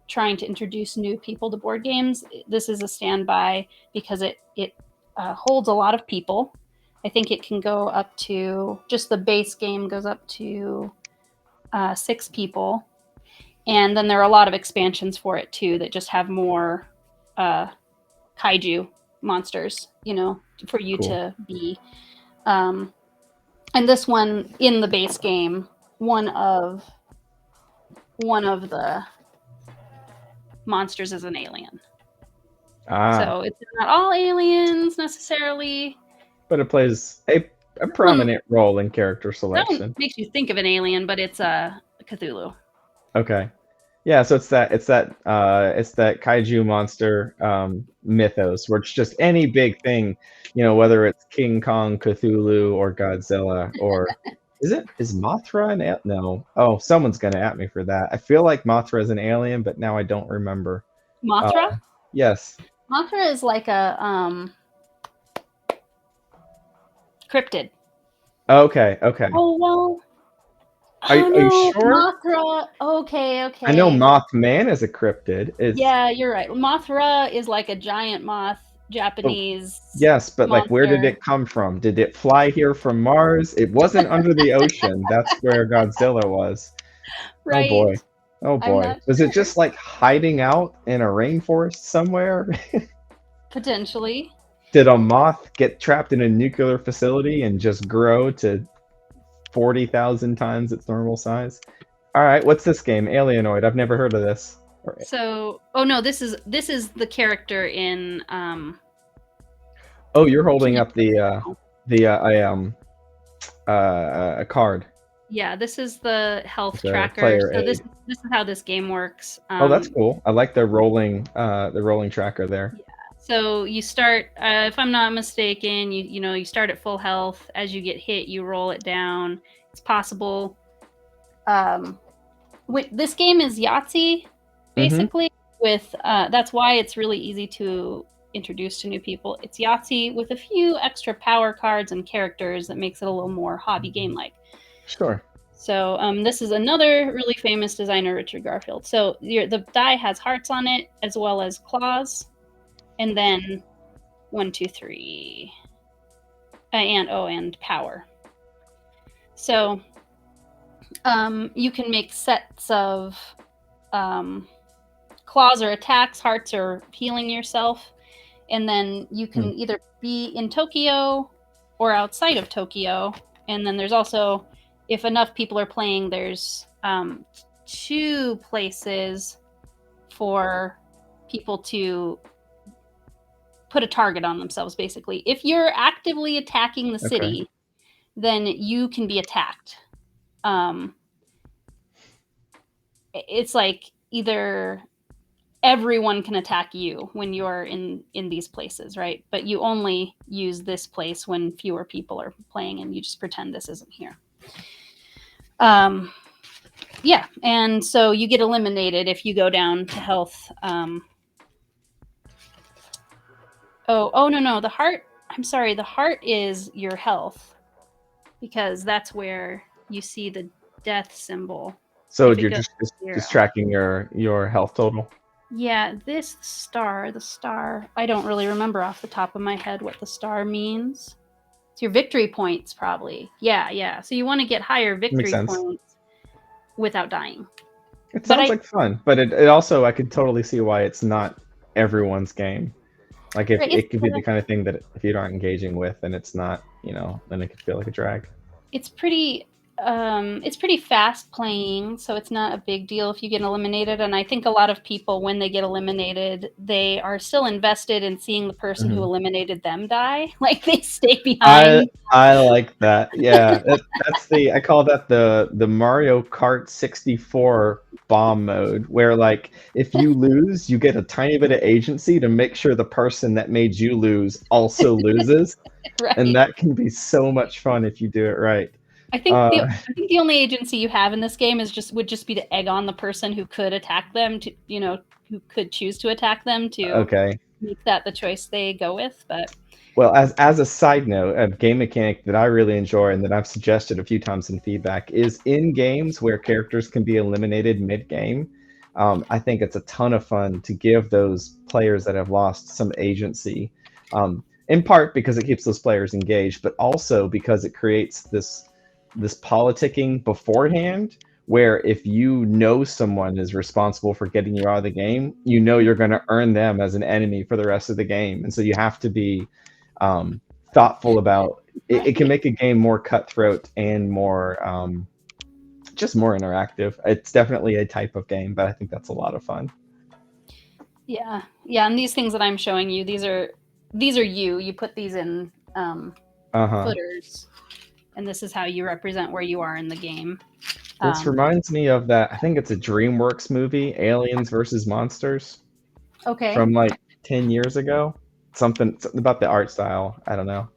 S1: trying to introduce new people to board games. This is a standby because it holds a lot of people. I think it can go up to just the base game goes up to 6 people, and then there are a lot of expansions for it too that just have more kaiju monsters, for you
S2: Cool.
S1: to be. Um, and this one in the base game, one of the monsters is an alien.
S2: Ah,
S1: So it's not all aliens necessarily.
S2: but it plays a
S1: That one,
S2: prominent role in character
S1: that one
S2: selection.
S1: makes you think of an alien, but it's a Cthulhu.
S2: Okay. Yeah, so it's that kaiju monster mythos where it's just any big thing, whether it's King Kong, Cthulhu, or Godzilla, or is Mothra no. Oh, someone's gonna at me for that. I feel like Mothra is an alien, but now I don't remember. Uh,
S1: Mothra?
S2: yes.
S1: Mothra is like a cryptid.
S2: Okay, okay.
S1: Oh well. Oh
S2: Are you
S1: no,
S2: sure?
S1: Mothra. Okay,
S2: I know
S1: okay.
S2: Mothman is a cryptid.
S1: Yeah, you're right. Mothra is like a giant moth,
S2: But
S1: Japanese
S2: yes, but like where did
S1: monster.
S2: it come from? Did it fly here from Mars? It wasn't under the ocean. That's where Godzilla was. Oh
S1: Right.
S2: boy. Oh
S1: I'm
S2: boy.
S1: not
S2: Was it
S1: sure.
S2: just like hiding out in a rainforest somewhere?
S1: Potentially.
S2: Did a moth get trapped in a nuclear facility and just grow to 40,000 times its normal size? All right, what's this game? Alienoid. I've never heard of this.
S1: So, oh no, this is the character in
S2: Oh, you're holding
S1: Key.
S2: up a card.
S1: Yeah, this is the health
S2: It's a
S1: tracker.
S2: player
S1: So this
S2: aid.
S1: this is how this game works.
S2: Oh, that's cool. I like the rolling tracker there.
S1: Yeah. So you start, if I'm not mistaken, you start at full health. As you get hit, you roll it down. It's possible. Um, this game is Yahtzee,
S2: Mm-hmm.
S1: basically. That's why it's really easy to introduce to new people. It's Yahtzee with a few extra power cards and characters that makes it a little more hobby game like.
S2: Sure.
S1: So this is another really famous designer, Richard Garfield. So the die has hearts on it as well as claws, and then 1, 2, 3, and power. So you can make sets of claws or attacks, hearts or healing yourself, and then you can either be in Tokyo or outside of Tokyo. And then there's also if enough people are playing, there's 2 places for people to put a target on themselves, basically. If you're actively attacking the city, then you can be attacked. It's like either everyone can attack you when you're in these places, right? But you only use this place when fewer people are playing, and you just pretend this isn't here. Yeah, and so you get eliminated if you go down to health. No, the heart. I'm sorry, the heart is your health, because that's where you see the death symbol.
S2: So
S1: If it
S2: you're
S1: goes
S2: just
S1: 0.
S2: tracking your health total.
S1: Yeah, the star. I don't really remember off the top of my head what the star means. It's your victory points, probably. Yeah. So you want to get higher
S2: Makes
S1: victory
S2: sense.
S1: points without dying.
S2: It
S1: But
S2: sounds like fun, but it also, I could totally see why it's not everyone's game. Like if
S1: it's
S2: it could be the kind of thing that if you're not engaging with, and it's not, then it could feel like a drag.
S1: it's pretty fast playing, so it's not a big deal if you get eliminated. And I think a lot of people, when they get eliminated, they are still invested in seeing the person who eliminated them die. Like, they stay behind.
S2: I like that. Yeah, I call that the Mario Kart 64 bomb mode, where like if you lose, you get a tiny bit of agency to make sure the person that made you lose also loses,
S1: Right.
S2: and that can be so much fun if you do it right.
S1: I think the only agency you have in this game would just be to egg on the person who could attack them, to who could choose to attack them, to make that the choice they go with. But
S2: well, as a side note, a game mechanic that I really enjoy and that I've suggested a few times in feedback is in games where characters can be eliminated mid-game. I think it's a ton of fun to give those players that have lost some agency, in part because it keeps those players engaged, but also because it creates this politicking beforehand, where if you know someone is responsible for getting you out of the game, you're going to earn them as an enemy for the rest of the game, and so you have to be thoughtful about it. It can make a game more cutthroat and more just more interactive. It's definitely a type of game, but I think that's a lot of fun.
S1: Yeah, and these things that I'm showing you, these are you put these in footers, and this is how you represent where you are in the game.
S2: This reminds me of that, I think it's a DreamWorks movie, Aliens versus Monsters.
S1: Okay.
S2: From like 10 years ago. Something about the art style. I don't know.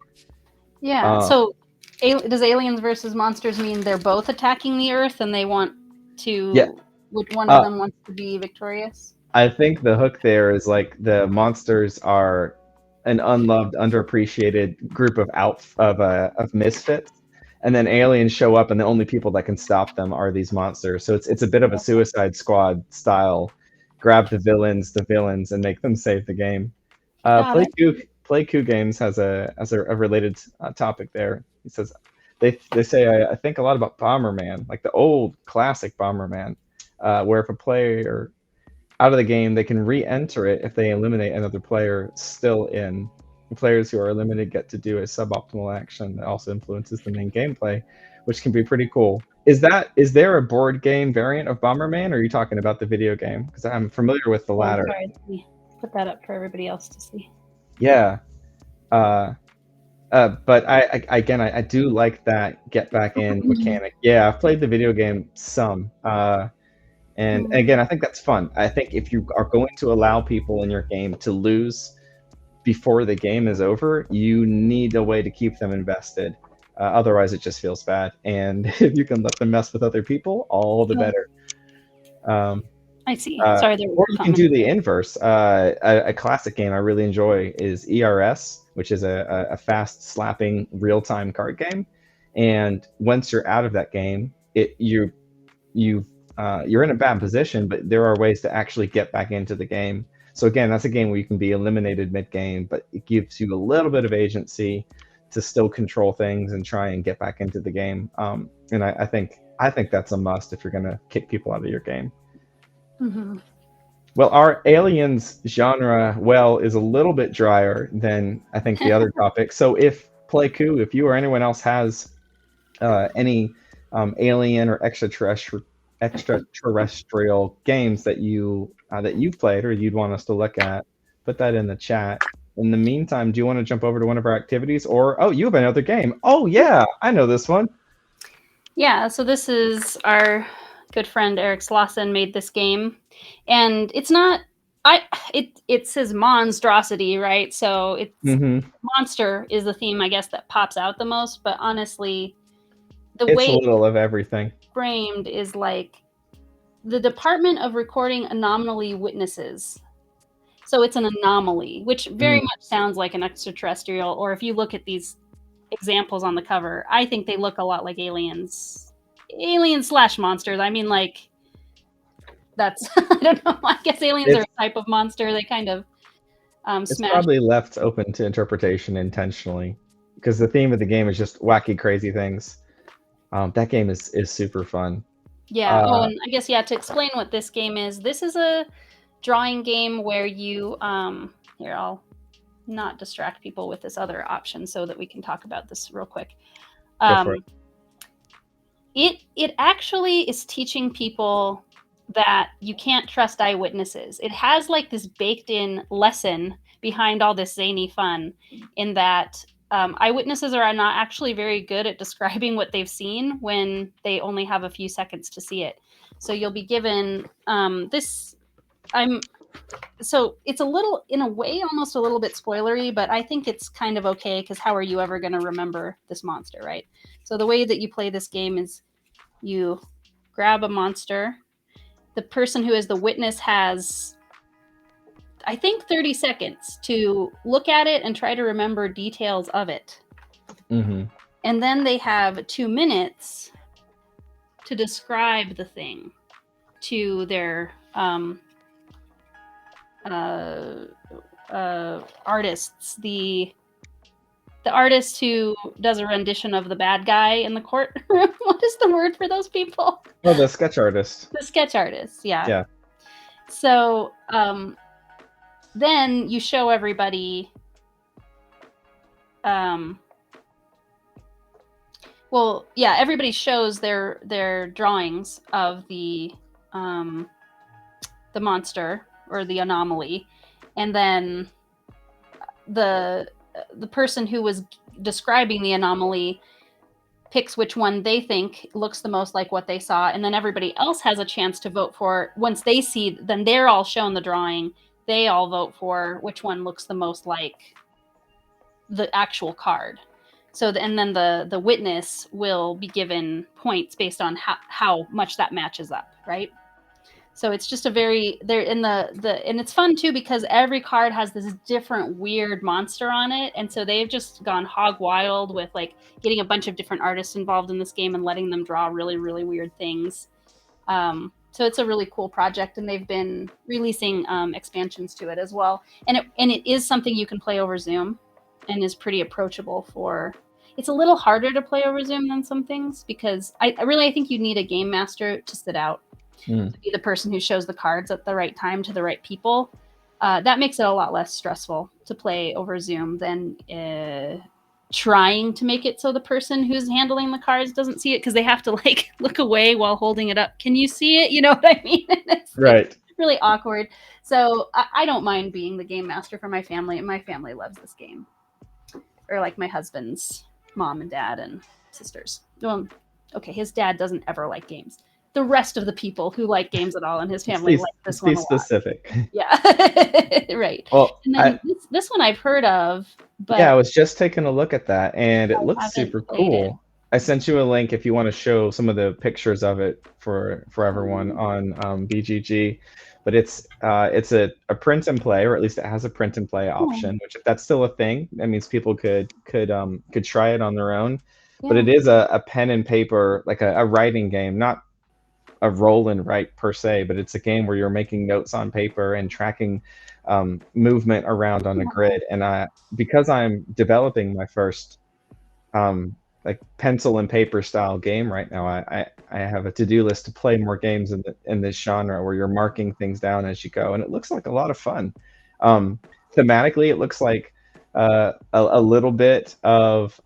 S1: Yeah. So does Aliens versus Monsters mean they're both attacking the Earth and they want to?
S2: Yeah.
S1: Which one of them wants to be victorious?
S2: I think the hook there is like the monsters are an unloved, underappreciated group of misfits, and then aliens show up, and the only people that can stop them are these monsters. So it's a bit of a Suicide Squad style. Grab the villains, and make them save the game. Play Coup Games has a related topic there. He says they say I think a lot about Bomberman, like the old classic Bomberman, where if a player out of the game, they can re-enter it if they eliminate another player still in. The players who are eliminated get to do a suboptimal action that also influences the main gameplay, which can be pretty cool. Is there a board game variant of Bomberman, or are you talking about the video game? Because I'm familiar with the latter.
S1: Sorry, let me put that up for everybody else to see.
S2: Yeah. But I do like that get back in mechanic. Yeah, I've played the video game some. And again, I think that's fun. I think if you are going to allow people in your game to lose before the game is over, you need a way to keep them invested. Otherwise, it just feels bad. And if you can let them mess with other people, all the better.
S1: I see. Sorry,
S2: or you can do the inverse. A classic game I really enjoy is ERS, which is a fast slapping real-time card game. And once you're out of that game, you're in a bad position, but there are ways to actually get back into the game. So again, that's a game where you can be eliminated mid-game, but it gives you a little bit of agency to still control things and try and get back into the game. And I think that's a must if you're going to kick people out of your game.
S1: Mm-hmm.
S2: Well, our aliens genre is a little bit drier than I think the other topic. So if Play Coup, if you or anyone else has any alien or extraterrestrial games that you've played or you'd want us to look at, put that in the chat. In the meantime, do you want to jump over to one of our activities? Or, oh, you have another game. Oh, yeah, I know this one.
S1: Yeah, so this is our good friend Eric Slauson made this game. And it's not it says monstrosity, right? So it's monster is the theme, I guess, that pops out the most, but honestly, the
S2: It's
S1: way
S2: a little of everything.
S1: framed is like the Department of Recording Anomaly Witnesses. So it's an anomaly, which very much sounds like an extraterrestrial, or if you look at these examples on the cover, I think they look a lot like aliens. Aliens/monsters. I mean, like, that's, I don't know, I guess aliens are a type of monster. They kind of
S2: It's
S1: smash.
S2: probably left open to interpretation intentionally, because the theme of the game is just wacky, crazy things. That game is super fun.
S1: Yeah. Oh, and I guess, yeah, to explain what this game is, this is a drawing game where you, here, I'll not distract people with this other option so that we can talk about this real quick.
S2: Go for it.
S1: It actually is teaching people that you can't trust eyewitnesses. It has like this baked in lesson behind all this zany fun, in that eyewitnesses are not actually very good at describing what they've seen when they only have a few seconds to see it. So you'll be given this. So it's a little, in a way, almost a little bit spoilery, but I think it's kind of okay, because how are you ever going to remember this monster, right? So the way that you play this game is you grab a monster. The person who is the witness has, I think, 30 seconds to look at it and try to remember details of it. And then they have 2 minutes to describe the thing to their artists. The artist who does a rendition of the bad guy in the courtroom. What is the word for those people?
S2: Oh, the sketch artist.
S1: The sketch artist, yeah.
S2: Yeah.
S1: So then you show everybody. Well, yeah, everybody shows their drawings of the monster or the anomaly, and then the person who was describing the anomaly picks which one they think looks the most like what they saw, and then everybody else has a chance to vote for. Once they see, then they're all shown the drawing, they all vote for which one looks the most like the actual card. So and then the witness will be given points based on how much that matches up, right? So it's just a very, they're in the and it's fun too, because every card has this different weird monster on it, and so they've just gone hog wild with like getting a bunch of different artists involved in this game and letting them draw really, really weird things. So it's a really cool project, and they've been releasing expansions to it as well. And it is something you can play over Zoom, and is pretty approachable for. It's a little harder to play over Zoom than some things, because I think you need a game master to sit out, to be the person who shows the cards at the right time to the right people. That makes it a lot less stressful to play over Zoom than trying to make it so the person who's handling the cards doesn't see it, because they have to like look away while holding it up. Can you see it? You know what I mean? It's
S2: right.
S1: Like really awkward. So I don't mind being the game master for my family, and my family loves this game. Or like my husband's mom and dad and sisters. Well, okay, his dad doesn't ever like games. The rest of the people who like games at all in his family like this one a lot.
S2: Specific.
S1: Yeah, right.
S2: Well,
S1: and then this one I've heard of, but
S2: yeah, I was just taking a look at that, and it looks super cool. I sent you a link if you want to show some of the pictures of it for everyone on BGG. But it's a print and play, or at least it has a print and play option. Which, if that's still a thing, that means people could try it on their own. Yeah. But it is a pen and paper, like a writing game, not a roll and write per se, but it's a game where you're making notes on paper and tracking movement around on a grid. And because I'm developing my first like pencil and paper style game right now, I have a to-do list to play more games in this genre where you're marking things down as you go, and it looks like a lot of fun. Thematically, it looks like a little bit of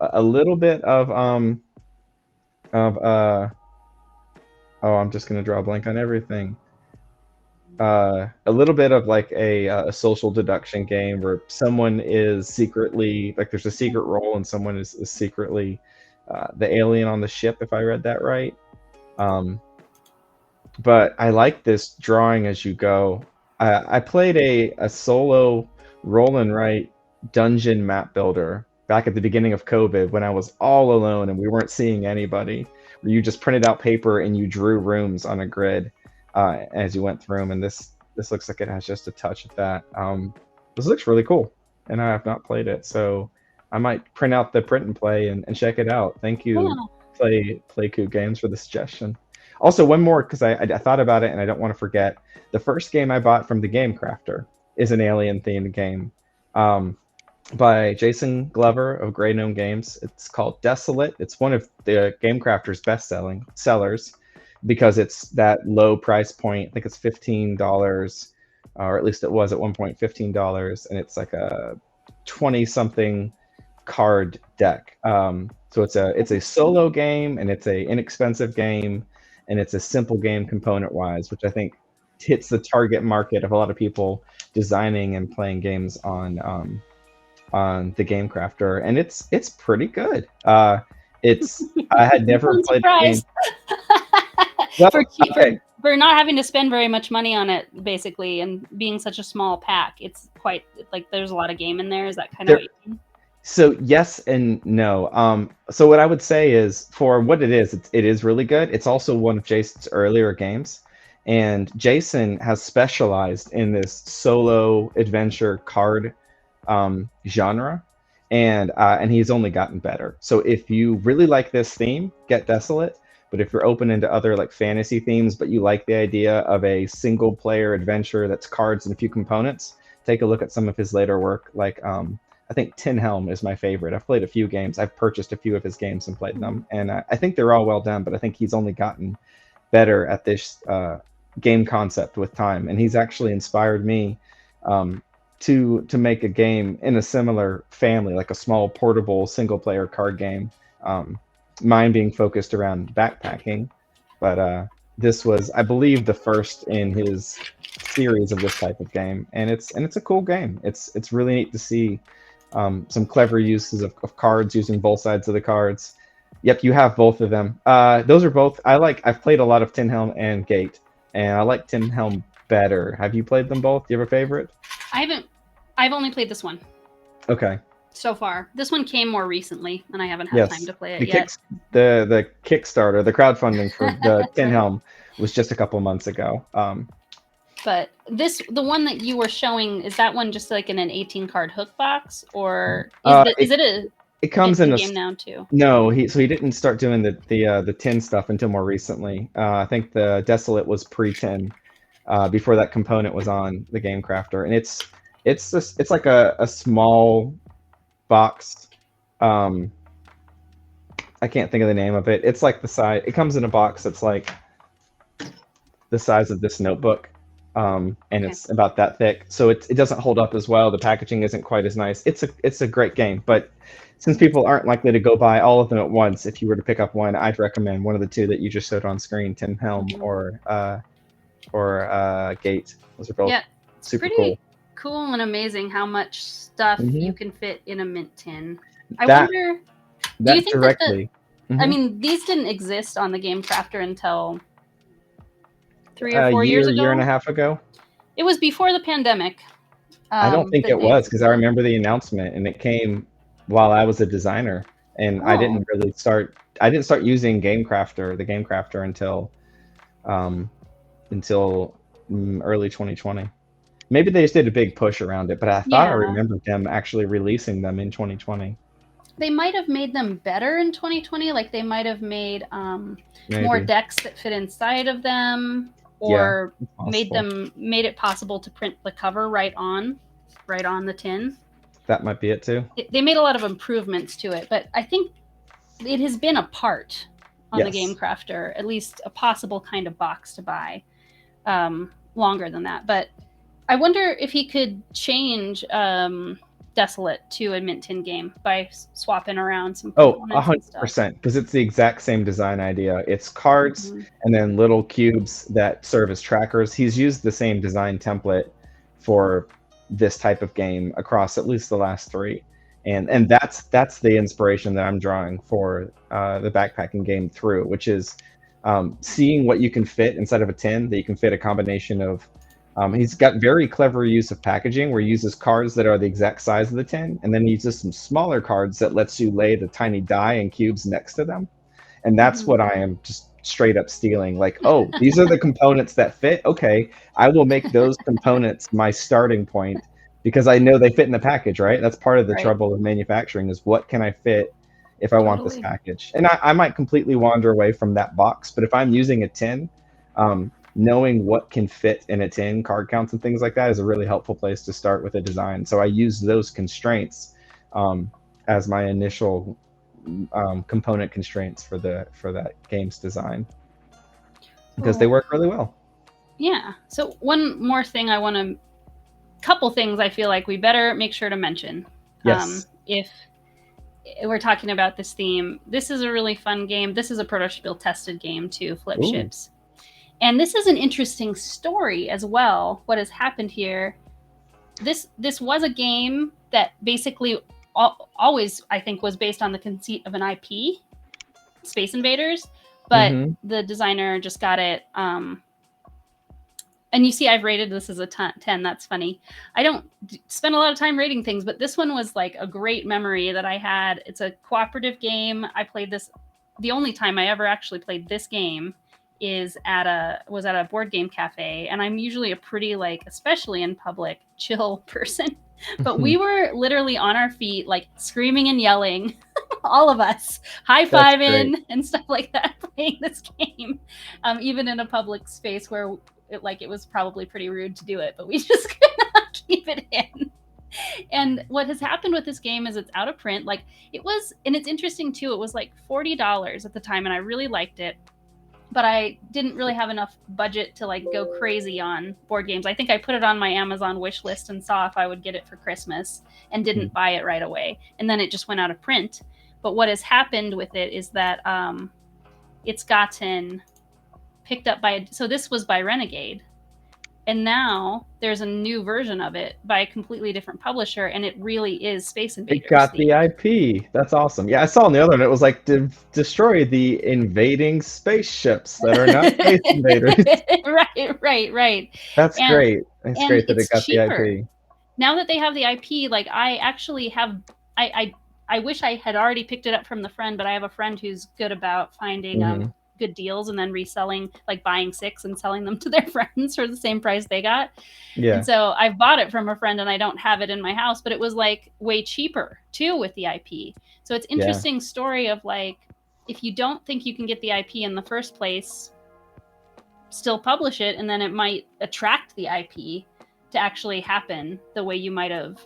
S2: of oh, I'm just gonna draw a blank on everything. A little bit of like a social deduction game where someone is secretly like there's a secret role and someone is secretly the alien on the ship, if I read that right. Um, but I like this drawing as you go. I played a solo roll and write dungeon map builder back at the beginning of COVID when I was all alone and we weren't seeing anybody. Where you just printed out paper and you drew rooms on a grid as you went through them. And this looks like it has just a touch of that. This looks really cool, and I have not played it, so I might print out the print and play and check it out. Thank you,
S1: Yeah.
S2: Play Cool Games, for the suggestion. Also, one more, because I thought about it and I don't want to forget. The first game I bought from the Game Crafter is an alien themed game um, by Jason Glover of Grey Gnome Games. It's called Desolate. It's one of the Game Crafter's best sellers because it's that low price point. I think it's $15, or at least it was at one point $15, and it's like a 20 something card deck. So it's a solo game, and it's a inexpensive game, and it's a simple game component wise, which I think hits the target market of a lot of people designing and playing games on the Game Crafter, and it's pretty good. It's I had never
S1: I'm
S2: played a game.
S1: surprised.
S2: Well,
S1: for
S2: okay.
S1: for not having to spend very much money on it, basically, and being such a small pack, it's quite like there's a lot of game in there. Is that kind of what you mean?
S2: So yes and no. So what I would say is, for what it is really good. It's also one of Jason's earlier games, and Jason has specialized in this solo adventure card genre, and he's only gotten better. So if you really like this theme, get Desolate. But if you're open into other like fantasy themes, but you like the idea of a single player adventure that's cards and a few components, take a look at some of his later work. Like I think Tin Helm is my favorite. I've played a few games. I've purchased a few of his games and played them, and I think they're all well done. But I think he's only gotten better at this game concept with time, and he's actually inspired me to make a game in a similar family, like a small portable single player card game. Mine being focused around backpacking, but this was, I believe, the first in his series of this type of game, and it's a cool game. It's really neat to see some clever uses of cards, using both sides of the cards. Yep, you have both of them. Those are both I like. I've played a lot of Tin Helm and Gate, and I like Tin Helm better. Have you played them both? Do you have a favorite?
S1: I haven't. I've only played this one.
S2: Okay.
S1: So far, this one came more recently, and I haven't had time to play it yet.
S2: The Kickstarter, the crowdfunding for the Tin
S1: right.
S2: Helm was just a couple months ago.
S1: But the one that you were showing, is that one just like in an 18 card hook box, or is it a
S2: it comes in a
S1: game now too?
S2: No, he didn't start doing the tin stuff until more recently. I think the Desolate was pre-tin before that component was on the Game Crafter, and it's like a small box. I can't think of the name of it. It's like the size. It comes in a box that's like the size of this notebook, and it's about that thick. So it doesn't hold up as well. The packaging isn't quite as nice. It's a great game, but since people aren't likely to go buy all of them at once, if you were to pick up one, I'd recommend one of the two that you just showed on screen, Tin Helm or Gate. Those are both super cool.
S1: Cool and amazing how much stuff you can fit in a mint tin. I
S2: That,
S1: wonder,
S2: that
S1: do you think
S2: directly.
S1: I mean, these didn't exist on the Game Crafter until 3 or
S2: a
S1: 4 years ago?
S2: Year and a half ago?
S1: It was before the pandemic.
S2: I don't think it was, because I remember the announcement, and it came while I was a designer, and I didn't start using the Game Crafter until early 2020. Maybe they just did a big push around it, but I thought I remembered them actually releasing them in 2020.
S1: They might have made them better in 2020, like they might have made more decks that fit inside of them, or made it possible to print the cover right on the tin.
S2: That might be it too.
S1: They made a lot of improvements to it, but I think it has been a part on the Game Crafter, at least a possible kind of box to buy, longer than that. But I wonder if he could change Desolate to a Mint Tin game by swapping around some components and stuff.
S2: 100%, because it's the exact same design idea. It's cards and then little cubes that serve as trackers. He's used the same design template for this type of game across at least the last 3. And that's the inspiration that I'm drawing for the backpacking game through, which is seeing what you can fit inside of a tin, that you can fit a combination of. He's got very clever use of packaging where he uses cards that are the exact size of the tin, and then he uses some smaller cards that lets you lay the tiny die and cubes next to them. And that's what I am just straight up stealing. Like, oh, these are the components that fit. Okay, I will make those components my starting point because I know they fit in the package, right? That's part of the trouble of manufacturing is what can I fit if I want this package? And I might completely wander away from that box, but if I'm using a tin, knowing what can fit in a tin, card counts and things like that is a really helpful place to start with a design. So I use those constraints as my initial component constraints for that game's design because they work really well.
S1: Yeah. So one more thing couple things I feel like we better make sure to mention.
S2: Yes.
S1: If we're talking about this theme, this is a really fun game. This is a Protospiel tested game too, Flip Ships. And this is an interesting story as well. What has happened here? This was a game that basically always, I think, was based on the conceit of an IP, Space Invaders, but the designer just got it. And you see, I've rated this as a 10. That's funny. I don't spend a lot of time rating things, but this one was like a great memory that I had. It's a cooperative game. I played this. The only time I ever actually played this game was at a board game cafe, and I'm usually a pretty, like, especially in public, chill person. But we were literally on our feet, like screaming and yelling, all of us, high-fiving and stuff like that, playing this game, even in a public space where it was probably pretty rude to do it, but we just could not keep it in. And what has happened with this game is it's out of print. Like, it was, and it's interesting too, it was like $40 at the time, and I really liked it. But I didn't really have enough budget to like go crazy on board games. I think I put it on my Amazon wish list and saw if I would get it for Christmas and didn't buy it right away. And then it just went out of print. But what has happened with it is that it's gotten picked up so this was by Renegade. And now there's a new version of it by a completely different publisher, and it really is Space Invaders.
S2: It got the IP. That's awesome. Yeah, I saw on the other one, it was like destroy the invading spaceships that are not Space Invaders.
S1: Right.
S2: That's great. It's great that it got cheaper. The IP.
S1: Now that they have the IP, like, I actually have, I wish I had already picked it up from the friend, but I have a friend who's good about finding good deals and then reselling, like buying 6 and selling them to their friends for the same price they got. Yeah. And so I've bought it from a friend and I don't have it in my house, but it was like way cheaper too with the IP. So it's interesting story of like, if you don't think you can get the IP in the first place, still publish it, and then it might attract the IP to actually happen the way you might have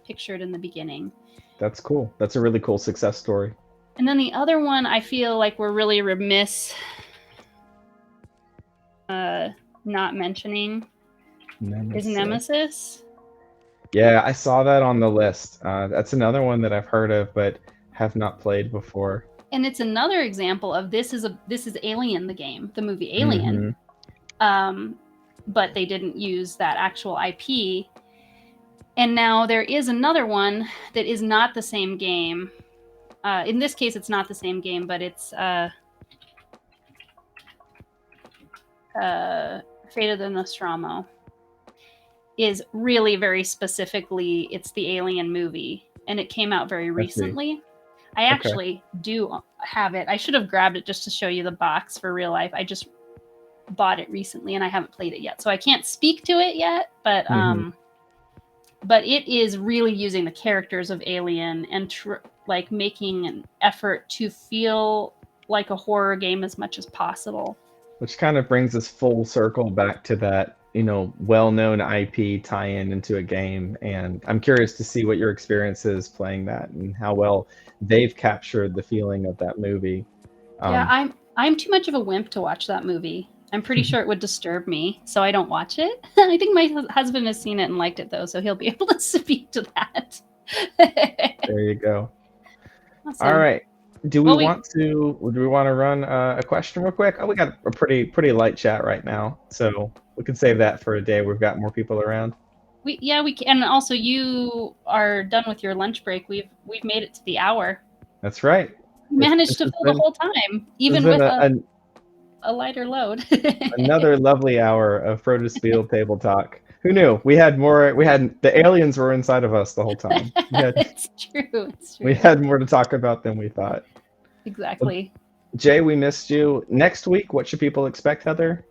S1: pictured in the beginning.
S2: That's cool. That's a really cool success story.
S1: And then the other one I feel like we're really remiss not mentioning is Nemesis.
S2: Yeah, I saw that on the list. That's another one that I've heard of but have not played before.
S1: And it's another example of this is Alien, the game, the movie Alien. But they didn't use that actual IP. And now there is another one that is not the same game. In this case, it's not the same game, but it's Fate of the Nostromo. Is really very specifically, it's the Alien movie, and it came out very recently. I actually do have it. I should have grabbed it just to show you the box for real life. I just bought it recently, and I haven't played it yet, so I can't speak to it yet, but it is really using the characters of Alien and like making an effort to feel like a horror game as much as possible.
S2: Which kind of brings us full circle back to that, well-known IP tie-in into a game. And I'm curious to see what your experience is playing that and how well they've captured the feeling of that movie.
S1: Yeah, I'm too much of a wimp to watch that movie. I'm pretty sure it would disturb me, so I don't watch it. I think my husband has seen it and liked it, though, so he'll be able to speak to that.
S2: There you go. All
S1: Awesome.
S2: right. Do we
S1: Well,
S2: want to run a question real quick? Oh, we got a pretty light chat right now, so we can save that for a day. We've got more people around.
S1: we can. And also, you are done with your lunch break. We've made it to the hour.
S2: That's right.
S1: We managed
S2: This
S1: to
S2: has
S1: fill the
S2: been
S1: whole time,
S2: this has
S1: even
S2: been
S1: with a lighter load.
S2: another lovely hour of Protospiel Table Talk. Who knew? We had more. We had the aliens were inside of us the whole time.
S1: It's true. It's
S2: We
S1: true.
S2: had more to talk about than we thought. Well,
S1: Exactly.
S2: Jay, we missed you. Next week, what should people expect, Heather?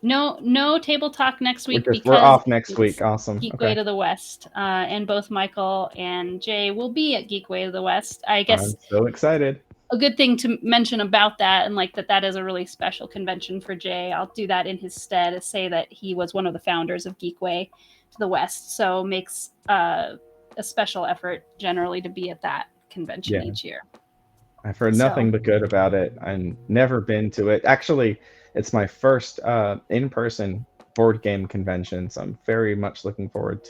S1: No table talk next week
S2: We're
S1: because
S2: off next week.
S1: it's
S2: Awesome.
S1: Geekway
S2: Okay.
S1: to the West, and both Michael and Jay will be at Geekway to the West. I guess
S2: I'm so excited.
S1: a good thing to mention about that, and like that is a really special convention for Jay. I'll do that in his stead, is say that he was one of the founders of Geekway to the West, so makes a special effort generally to be at that convention
S2: Yeah.
S1: each year.
S2: I've heard
S1: So
S2: nothing but good about it. I've never been to it. Actually, it's my first in-person board game convention, so I'm very much looking forward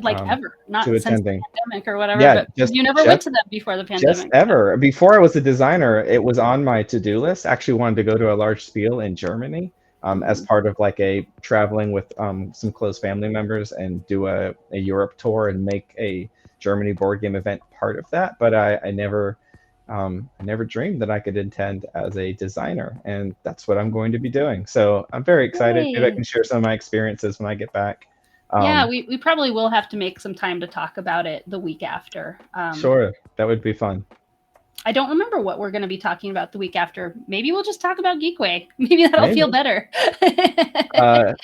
S1: like
S2: um,
S1: ever,
S2: to
S1: not since the
S2: attending.
S1: pandemic or whatever,
S2: Yeah,
S1: but you never went to them before the
S2: just
S1: pandemic. So.
S2: ever. Before I was a designer, it was on my to-do list. I actually wanted to go to a large spiel in Germany as part of like a traveling with some close family members and do a Europe tour and make a Germany board game event part of that. But I never dreamed that I could attend as a designer, and that's what I'm going to be doing. So I'm very excited. Maybe I
S1: Yay.
S2: can share some of my experiences when I get back.
S1: Yeah, we probably will have to make some time to talk about it the week after.
S2: Sure, that would be fun.
S1: I don't remember what we're going to be talking about the week after. Maybe we'll just talk about Geekway. Maybe that'll
S2: Maybe.
S1: feel better.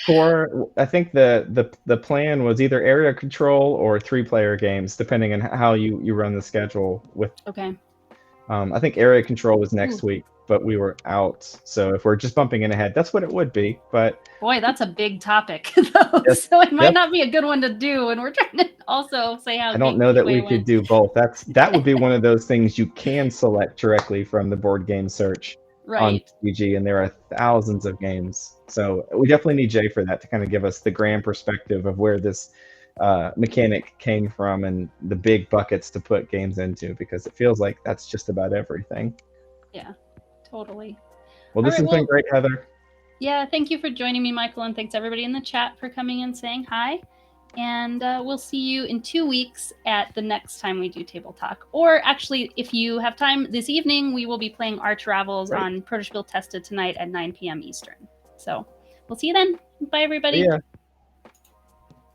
S2: I think the plan was either area control or 3-player games, depending on how you run the schedule. With
S1: Okay.
S2: I think area control was next
S1: Ooh.
S2: week, but we were out. So if we're just bumping in ahead, that's what it would be. But
S1: boy, that's a big topic, though.
S2: yes,
S1: So it might
S2: yep.
S1: not be a good one to do. And we're trying to also say how
S2: I don't know that we
S1: Geekway
S2: could
S1: went.
S2: do both. That would be one of those things you can select directly from the board game search on
S1: Right.
S2: TG, and there are thousands of games. So we definitely need Jay for that to kind of give us the grand perspective of where this mechanic came from and the big buckets to put games into, because it feels like that's just about everything.
S1: Yeah, totally.
S2: Well, this has been great, Heather.
S1: Yeah, thank you for joining me, Michael, and thanks everybody in the chat for coming and saying hi. And we'll see you in 2 weeks at the next time we do Table Talk. Or actually, if you have time this evening, we will be playing Arch Ravels on Protospiel Tested tonight at 9 p.m. Eastern. So we'll see you then. Bye, everybody.
S2: Yeah.